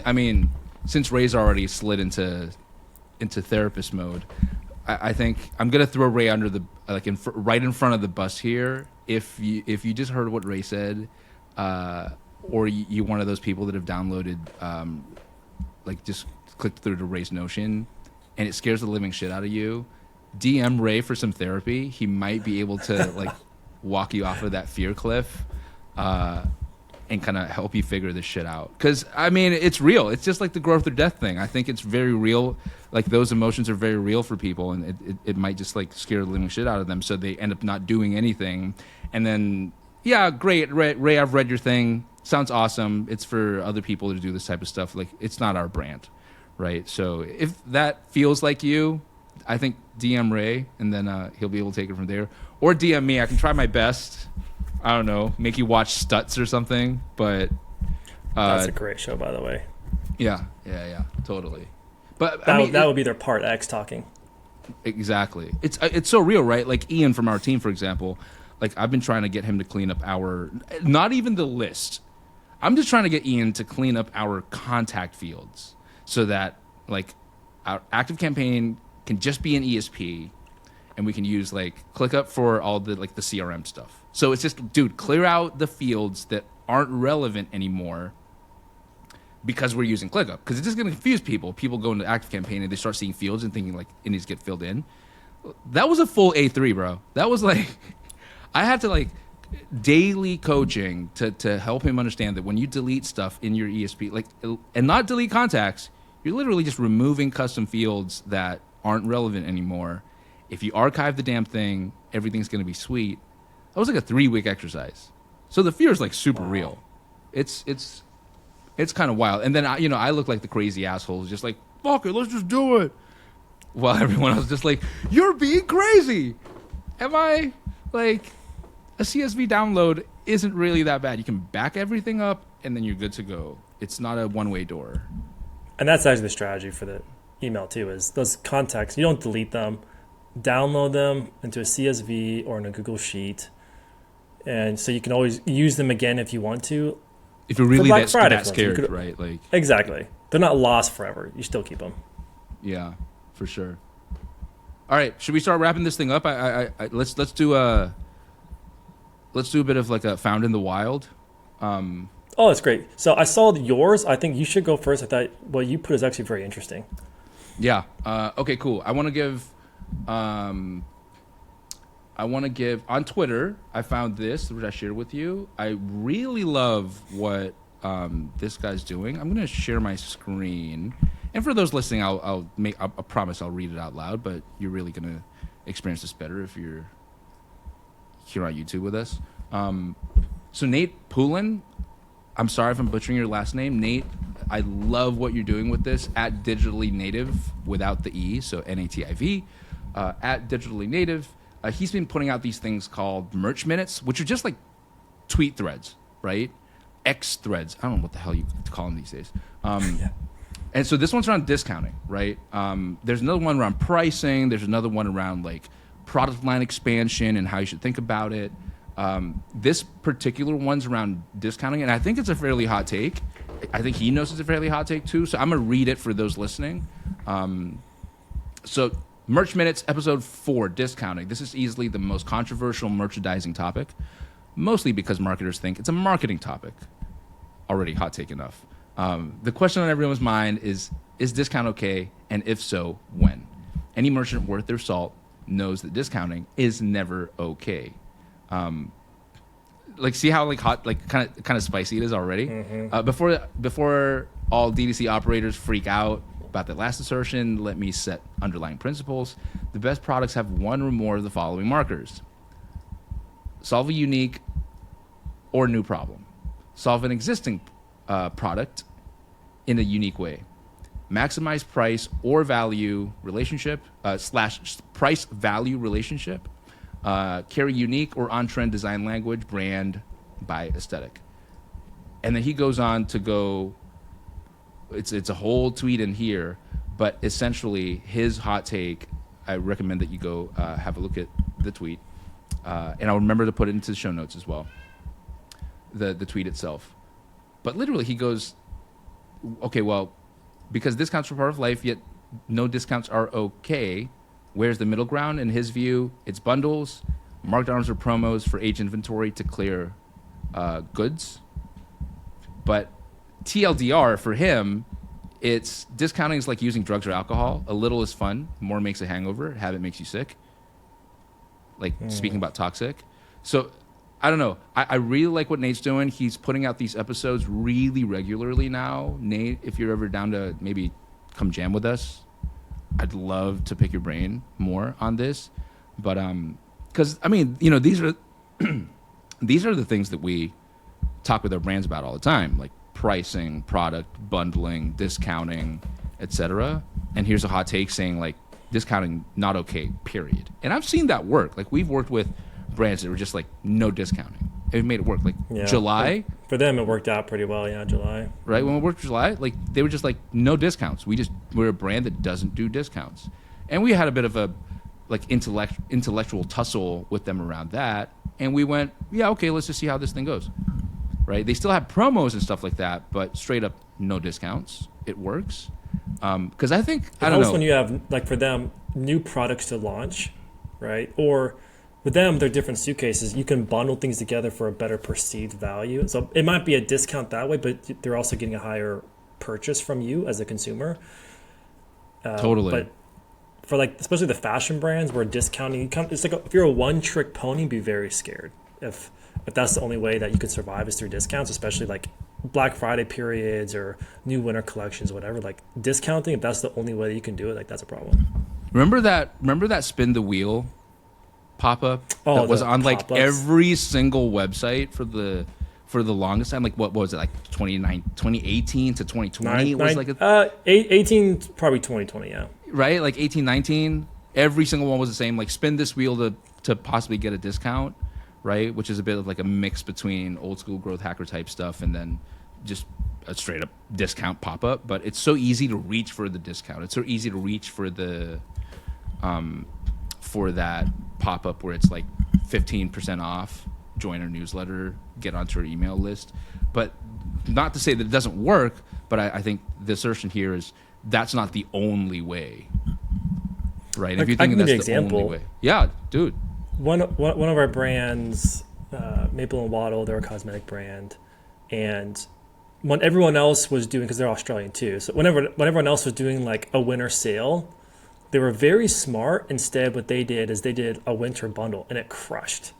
I mean, since Ray's already slid into therapist mode, I think I'm gonna throw Ray under the right in front of the bus here. If you just heard what Ray said, or you one of those people that have downloaded, just clicked through to Ray's Notion, and it scares the living shit out of you, DM Ray for some therapy. He might be able to walk you off of that fear cliff, and kind of help you figure this shit out. Because I mean, it's real. It's just like the growth or death thing. I think it's very real. Like those emotions are very real for people, and it might just scare the living shit out of them, so they end up not doing anything. And then, yeah, great, Ray, I've read your thing. Sounds awesome. It's for other people to do this type of stuff. It's not our brand, right? So if that feels like you, I think DM Ray, and then he'll be able to take it from there. Or DM me. I can try my best. I don't know, make you watch Stutz or something. But that's a great show, by the way. Yeah, totally. But that would be their part X talking. Exactly. It's so real, right? Like Ian from our team, for example. I've been trying to get him to clean up not even the list. I'm just trying to get Ian to clean up our contact fields so that our active campaign can just be an ESP, and we can use ClickUp for all the the CRM stuff. So it's just, dude, clear out the fields that aren't relevant anymore because we're using ClickUp. Because it's just going to confuse people. People go into active campaign and they start seeing fields and thinking it needs to get filled in. That was a full A3, bro. That was I had to daily coaching to help him understand that when you delete stuff in your ESP, and not delete contacts, you're literally just removing custom fields that aren't relevant anymore. If you archive the damn thing, everything's going to be sweet. That was a 3-week exercise. So the fear is super real. It's kind of wild. And then I look like the crazy asshole who's just fuck it, let's just do it. While everyone else just you're being crazy. Am I a CSV download isn't really that bad. You can back everything up and then you're good to go. It's not a one-way door. And that's actually the strategy for the email too, is those contacts, you don't delete them, download them into a CSV or in a Google Sheet. And so you can always use them again if you want to. If you're really that scared, right? Exactly. They're not lost forever. You still keep them. Yeah, for sure. All right, should we start wrapping this thing up? Let's do a bit of a found in the wild. Oh, that's great. So I saw yours. I think you should go first. I thought what you put is actually very interesting. Yeah. Okay, cool. I want to give on Twitter, I found this, which I shared with you. I really love what this guy's doing. I'm going to share my screen. And for those listening, I promise I'll read it out loud, but you're really going to experience this better if you're here on YouTube with us. So Nate Poulin, I'm sorry if I'm butchering your last name. Nate, I love what you're doing with this, at Digitally Native without the E, so Nativ, at Digitally Native. He's been putting out these things called merch minutes, which are just tweet threads, right? X threads. I don't know what the hell you call them these days. Yeah. And so this one's around discounting, right? There's another one around pricing. There's another one around product line expansion and how you should think about it. This particular one's around discounting, and I think it's a fairly hot take. I think he knows it's a fairly hot take too, so I'm going to read it for those listening. So Merch Minutes, episode 4, discounting. This is easily the most controversial merchandising topic, mostly because marketers think it's a marketing topic. Already hot take enough. The question on everyone's mind is discount okay? And if so, when? Any merchant worth their salt knows that discounting is never okay. See how hot, kind of spicy it is already? Mm-hmm. Before all DTC operators freak out about that last assertion, let me set underlying principles. The best products have one or more of the following markers. Solve a unique or new problem. Solve an existing product in a unique way. Maximize price or value relationship, / price value relationship. Carry unique or on-trend design language, brand by aesthetic. And then he goes on to go, it's a whole tweet in here, but essentially his hot take I recommend that you go have a look at the tweet, and I'll remember to put it into the show notes as well. The tweet itself, but literally he goes, okay, well, because discounts are part of life, yet no discounts are okay. Where's the middle ground? In his view, it's bundles, markdowns or promos for age inventory to clear goods. But TLDR for him, it's discounting is like using drugs or alcohol. A little is fun, more makes a hangover, habit makes you sick. Like speaking about toxic. So I don't know. I really like what Nate's doing. He's putting out these episodes really regularly now. Nate, if you're ever down to maybe come jam with us, I'd love to pick your brain more on this. But because I mean, you know, these are these are the things that we talk with our brands about all the time, like pricing, product, bundling, discounting, etc. And here's a hot take saying like discounting not okay, period. And I've seen that work. Like we've worked with brands that were just like no discounting. It made it work. Like July. For them, it worked out pretty well. Yeah, July. Right? When we worked July, like they were just like no discounts. We're a brand that doesn't do discounts. And we had a bit of a like intellectual tussle with them around that. And we went, yeah, okay, let's just see how this thing goes. Right? They still have promos and stuff like that, but straight up no discounts. It works. Because I think, I don't know. When you have, like for them, new products to launch, right? Or with them, they're different suitcases. You can bundle things together for a better perceived value. So it might be a discount that way, but they're also getting a higher purchase from you as a consumer. Totally. But for like, especially the fashion brands where discounting, it's like if you're a one-trick pony, be very scared. If that's the only way that you can survive is through discounts, especially like Black Friday periods or new winter collections, whatever. Like discounting, if that's the only way that you can do it, like that's a problem. Remember that spin the wheel pop-up that was on like pop-ups. every single website for the longest time? Like what was it, like 2018 to 2020? It was like 18, probably 2020, yeah. Right, like 18, 19. Every single one was the same. Like spin this wheel to possibly get a discount, right? Which is a bit of like a mix between old school growth hacker type stuff and then just a straight up discount pop-up. But it's so easy to reach for the discount. It's so easy to reach for the for that pop-up where it's like 15% off, join our newsletter, get onto our email list. But not to say that it doesn't work, but I think the assertion here is that's not the only way, right? And if you think that's the only way. Yeah, dude. One of our brands, Maple and Waddle, they're a cosmetic brand. And when everyone else was doing, because they're Australian too, so when everyone else was doing like a winter sale, they were very smart. Instead, what they did is they did a winter bundle, and it crushed.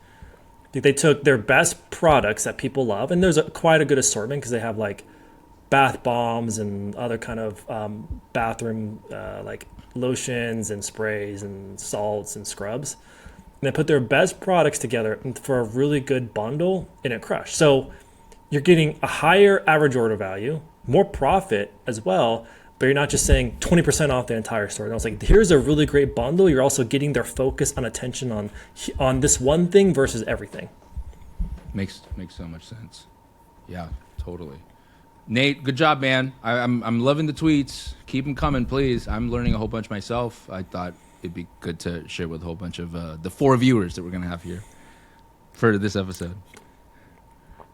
They took their best products that people love, and there's quite a good assortment because they have like bath bombs and other kind of bathroom like lotions and sprays and salts and scrubs. And they put their best products together for a really good bundle, and it crushed. So you're getting a higher average order value, more profit as well, but you're not just saying 20% off the entire store. And I was like, here's a really great bundle. You're also getting their focus on attention on this one thing versus everything. Makes so much sense. Yeah, totally. Nate, good job, man. I'm loving the tweets. Keep them coming, please. I'm learning a whole bunch myself. I thought it'd be good to share with a whole bunch of the 4 viewers that we're going to have here for this episode.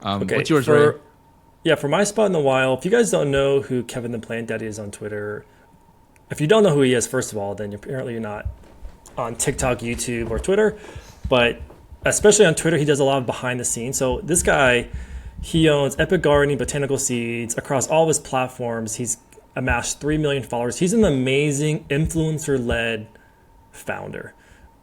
Okay, what's yours, Ray? Yeah, for my spot in the wild, if you guys don't know who Kevin the Plant Daddy is on Twitter, if you don't know who he is, first of all, then apparently you're not on TikTok, YouTube, or Twitter. But especially on Twitter, he does a lot of behind the scenes. So this guy, he owns Epic Gardening, Botanical Seeds. Across all of his platforms, he's amassed 3 million followers. He's an amazing influencer-led founder.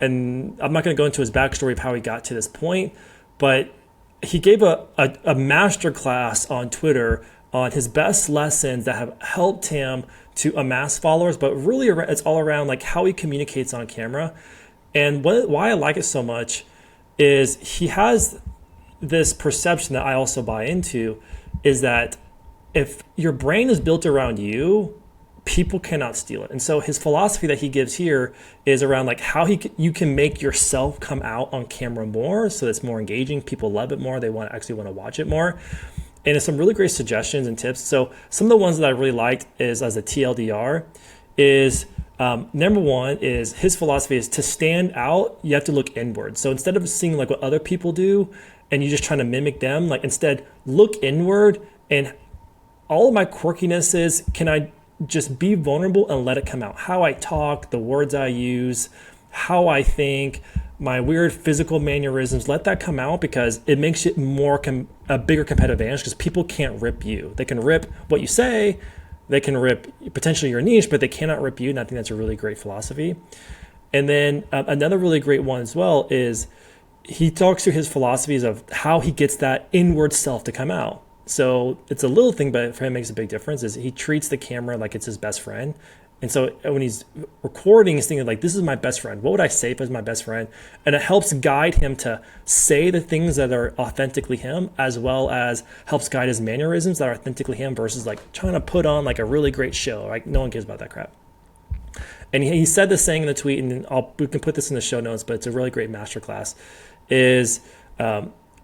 And I'm not going to go into his backstory of how he got to this point, but he gave a masterclass on Twitter on his best lessons that have helped him to amass followers, but really it's all around like how he communicates on camera. And why I like it so much is he has this perception that I also buy into, is that if your brain is built around you, people cannot steal it. And so his philosophy that he gives here is around like how you can make yourself come out on camera more, so it's more engaging. People love it more. They actually want to watch it more. And it's some really great suggestions and tips. So some of the ones that I really liked is, as a TLDR, is Number one is his philosophy is to stand out, you have to look inward. So instead of seeing like what other people do and you're just trying to mimic them, like instead look inward and all of my quirkinesses, can I just be vulnerable and let it come out? How I talk, the words I use, how I think, my weird physical mannerisms, let that come out because it makes it a bigger competitive advantage because people can't rip you. They can rip what you say, they can rip potentially your niche, but they cannot rip you. And I think that's a really great philosophy. And then another really great one as well is he talks through his philosophies of how he gets that inward self to come out. So it's a little thing, but for him it makes a big difference, is he treats the camera like it's his best friend. And so when he's recording, he's thinking like, this is my best friend. What would I say if it was my best friend? And it helps guide him to say the things that are authentically him, as well as helps guide his mannerisms that are authentically him versus like trying to put on like a really great show. Like no one cares about that crap. And he said this saying in the tweet, and we can put this in the show notes, but it's a really great masterclass, is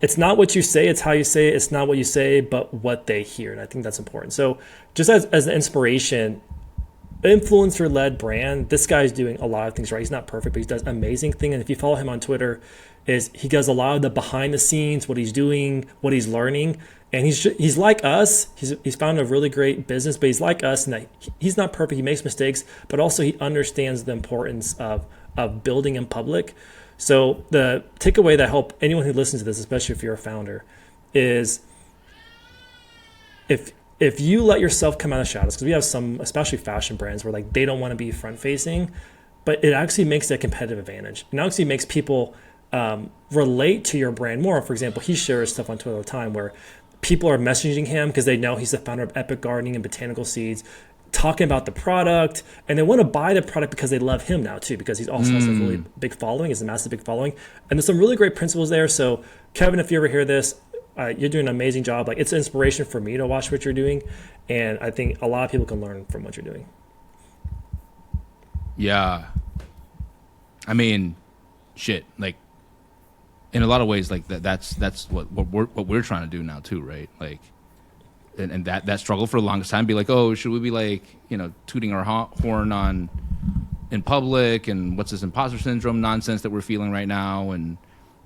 it's not what you say, it's how you say it. It's not what you say, but what they hear. And I think that's important. So just as an inspiration, influencer-led brand, this guy's doing a lot of things right. He's not perfect, but he does amazing thing. And if you follow him on Twitter, is he does a lot of the behind the scenes, what he's doing, what he's learning. And he's like us. He's found a really great business, but he's like us in that he's not perfect. He makes mistakes, but also he understands the importance of building in public. So the takeaway that I hope anyone who listens to this, especially if you're a founder, is if you let yourself come out of shadows, because we have some, especially fashion brands, where like they don't want to be front facing, but it actually makes it a competitive advantage. It actually makes people relate to your brand more. For example, he shares stuff on Twitter all the time where people are messaging him because they know he's the founder of Epic Gardening and Botanical Seeds, talking about the product, and they want to buy the product because they love him now too, because he also has a really big following, he's a massive big following, and there's some really great principles there. So Kevin, if you ever hear this, you're doing an amazing job. Like it's an inspiration for me to watch what you're doing, and I think a lot of people can learn from what you're doing. Yeah, I mean, shit. Like in a lot of ways, like that's what we're trying to do now too, right? Like, and that struggle for the longest time, be like, oh, should we be like, tooting our horn in public, and what's this imposter syndrome nonsense that we're feeling right now, and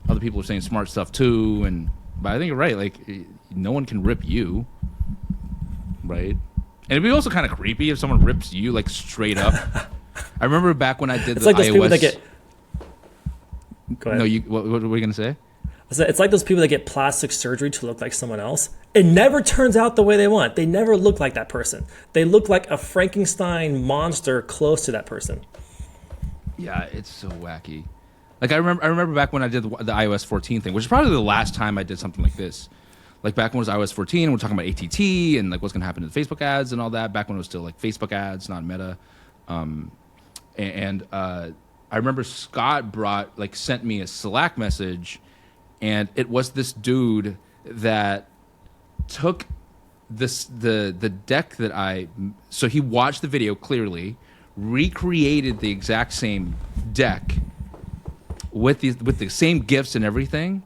other people are saying smart stuff too, but I think you're right. Like, no one can rip you, right? And it'd be also kind of creepy if someone rips you like straight up. I remember back when I did it's the like those iOS. People that get... Go ahead. No, what were you gonna say? It's like those people that get plastic surgery to look like someone else. It never turns out the way they want. They never look like that person. They look like a Frankenstein monster close to that person. Yeah, it's so wacky. Like I remember back when I did the iOS 14 thing, which is probably the last time I did something like this. Like back when it was iOS 14, we're talking about ATT and like what's gonna happen to the Facebook ads and all that. Back when it was still like Facebook ads, not Meta. I remember Scott sent me a Slack message, and it was this dude that took the deck that so he watched the video clearly, recreated the exact same deck with the same gifts and everything,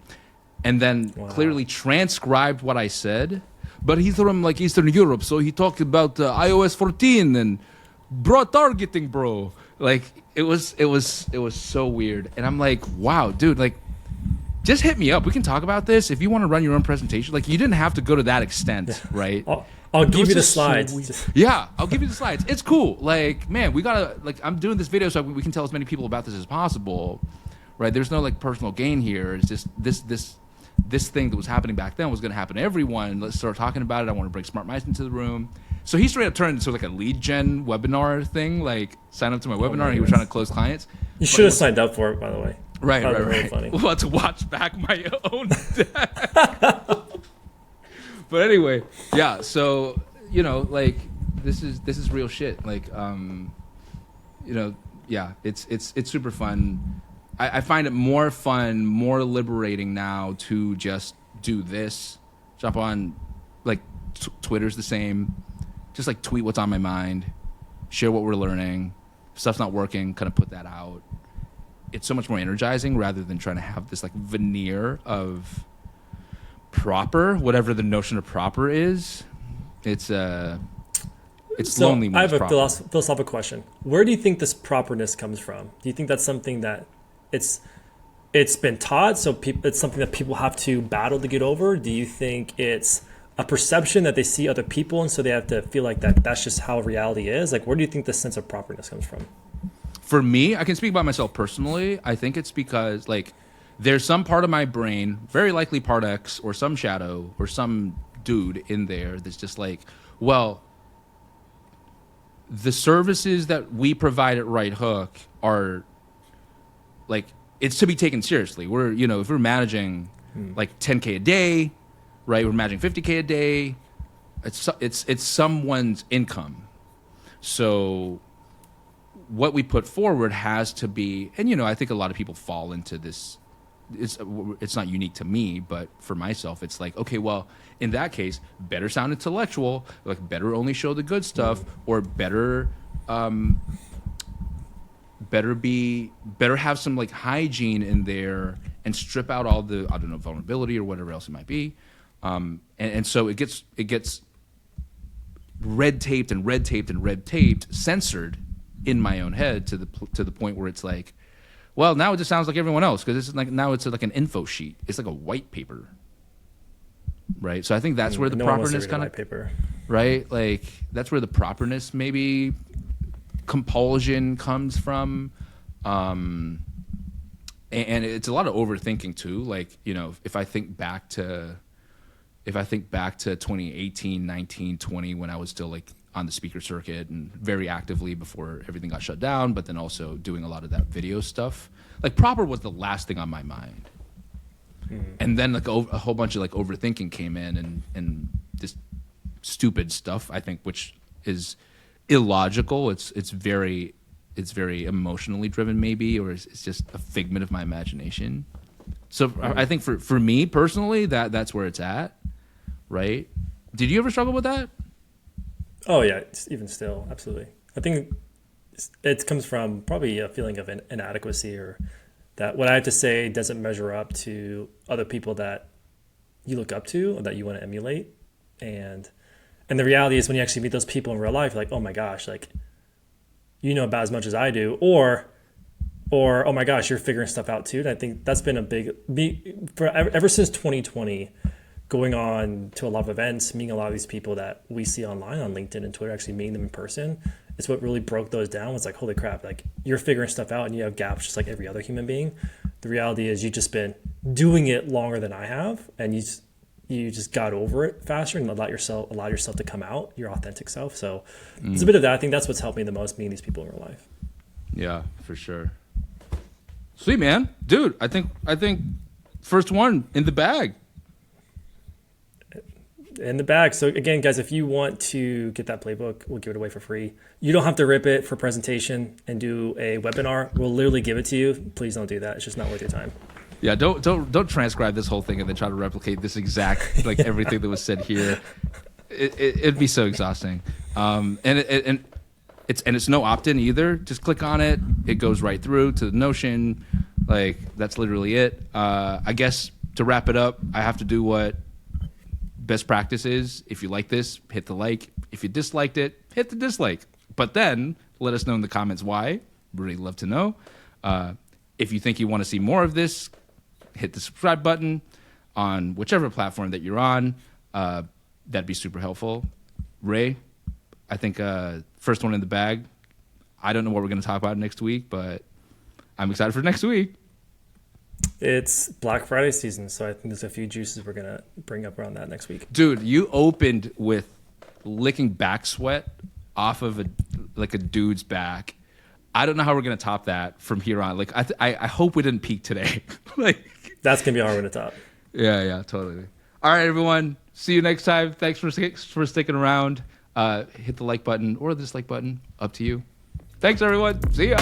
and then clearly transcribed what I said. But he's from like Eastern Europe, so he talked about iOS 14 and broad targeting, bro. Like it was so weird, and I'm like, wow, dude, like just hit me up. We can talk about this if you want to run your own presentation. Like you didn't have to go to that extent, right? I'll give you the slides. Yeah, I'll give you the slides. It's cool. Like, man, we gotta I'm doing this video so we can tell as many people about this as possible, right? There's no like personal gain here. It's just this thing that was happening back then was gonna happen to everyone. Let's start talking about it. I want to bring smart mice into the room. So he straight up turned into like a lead gen webinar thing. Like, sign up to my webinar, and he was trying to close clients. You should have signed up for it, by the way. Right. Really funny. Well, to watch back my own deck. But anyway, yeah. So like this is real shit. Like yeah, it's super fun. I find it more fun, more liberating now to just do this. Jump on, like Twitter's the same. Just like tweet what's on my mind, share what we're learning. If stuff's not working, kind of put that out. It's so much more energizing rather than trying to have this like veneer of proper, whatever the notion of proper is. It's It's So lonely when I have it's a proper. philosophical question. Where do you think this properness comes from? Do you think that's something that it's been taught, so it's something that people have to battle to get over? Do you think it's a perception that they see other people, and so they have to feel like that's just how reality is? Like, where do you think the sense of properness comes from? For me, I can speak about myself personally. I think it's because like there's some part of my brain, very likely part X or some shadow or some dude in there that's just like, well, the services that we provide at Right Hook are like, it's to be taken seriously. We're, if we're managing like 10K a day, right? We're managing 50K a day. It's someone's income. So what we put forward has to be, and I think a lot of people fall into this. It's not unique to me, but for myself, it's like, okay, well, in that case, better sound intellectual, like better only show the good stuff, or better have some like hygiene in there and strip out all the, I don't know, vulnerability or whatever else it might be. And so it gets red taped, censored in my own head to the point where it's like, well, now it just sounds like everyone else, because now it's like an info sheet. It's like a white paper, right? So I think that's where the properness kind of paper, right? Like that's where the properness maybe compulsion comes from. And it's a lot of overthinking too. Like, if I think back to 2018, 19, 20, when I was still like on the speaker circuit and very actively before everything got shut down, but then also doing a lot of that video stuff, like proper was the last thing on my mind. And then like a whole bunch of like overthinking came in and this stupid stuff, I think, which is illogical. It's very emotionally driven maybe, or it's just a figment of my imagination. So I think for me personally, that's where it's at, right? Did you ever struggle with that? Oh yeah, even still, absolutely. I think it comes from probably a feeling of inadequacy, or that what I have to say doesn't measure up to other people that you look up to or that you want to emulate. And the reality is when you actually meet those people in real life, you're like, oh my gosh, like about as much as I do, or oh my gosh, you're figuring stuff out too. And I think that's been a big ever since 2020. Going on to a lot of events, meeting a lot of these people that we see online on LinkedIn and Twitter, actually meeting them in person, it's what really broke those down. It's like, holy crap, like you're figuring stuff out and you have gaps just like every other human being. The reality is you've just been doing it longer than I have, and you just got over it faster and allowed yourself to come out, your authentic self. So it's a bit of that. I think that's what's helped me the most, meeting these people in real life. Yeah, for sure. Sweet, man. Dude, I think first one in the bag. In the bag. So again, guys, if you want to get that playbook, we'll give it away for free. You don't have to rip it for presentation and do a webinar. We'll literally give it to you. Please don't do that. It's just not worth your time. Yeah, don't transcribe this whole thing and then try to replicate this exact like everything that was said here. It'd be so exhausting. And it's no opt-in either. Just click on it. It goes right through to the Notion. Like that's literally it. I guess to wrap it up, I have to do what best practice is. If you like this, hit the like. If you disliked it, hit the dislike. But then let us know in the comments why. Really love to know. If you think you want to see more of this, hit the subscribe button on whichever platform that you're on. That'd be super helpful. Ray, I think first one in the bag. I don't know what we're going to talk about next week, but I'm excited for next week. It's Black Friday season, so I think there's a few juices we're going to bring up around that next week. Dude, you opened with licking back sweat off of a dude's back. I don't know how we're going to top that from here on. Like, I hope we didn't peak today. Like, that's going to be a hard one to top. Yeah, totally. All right, everyone. See you next time. Thanks for sticking around. Hit the like button or the dislike button. Up to you. Thanks, everyone. See ya.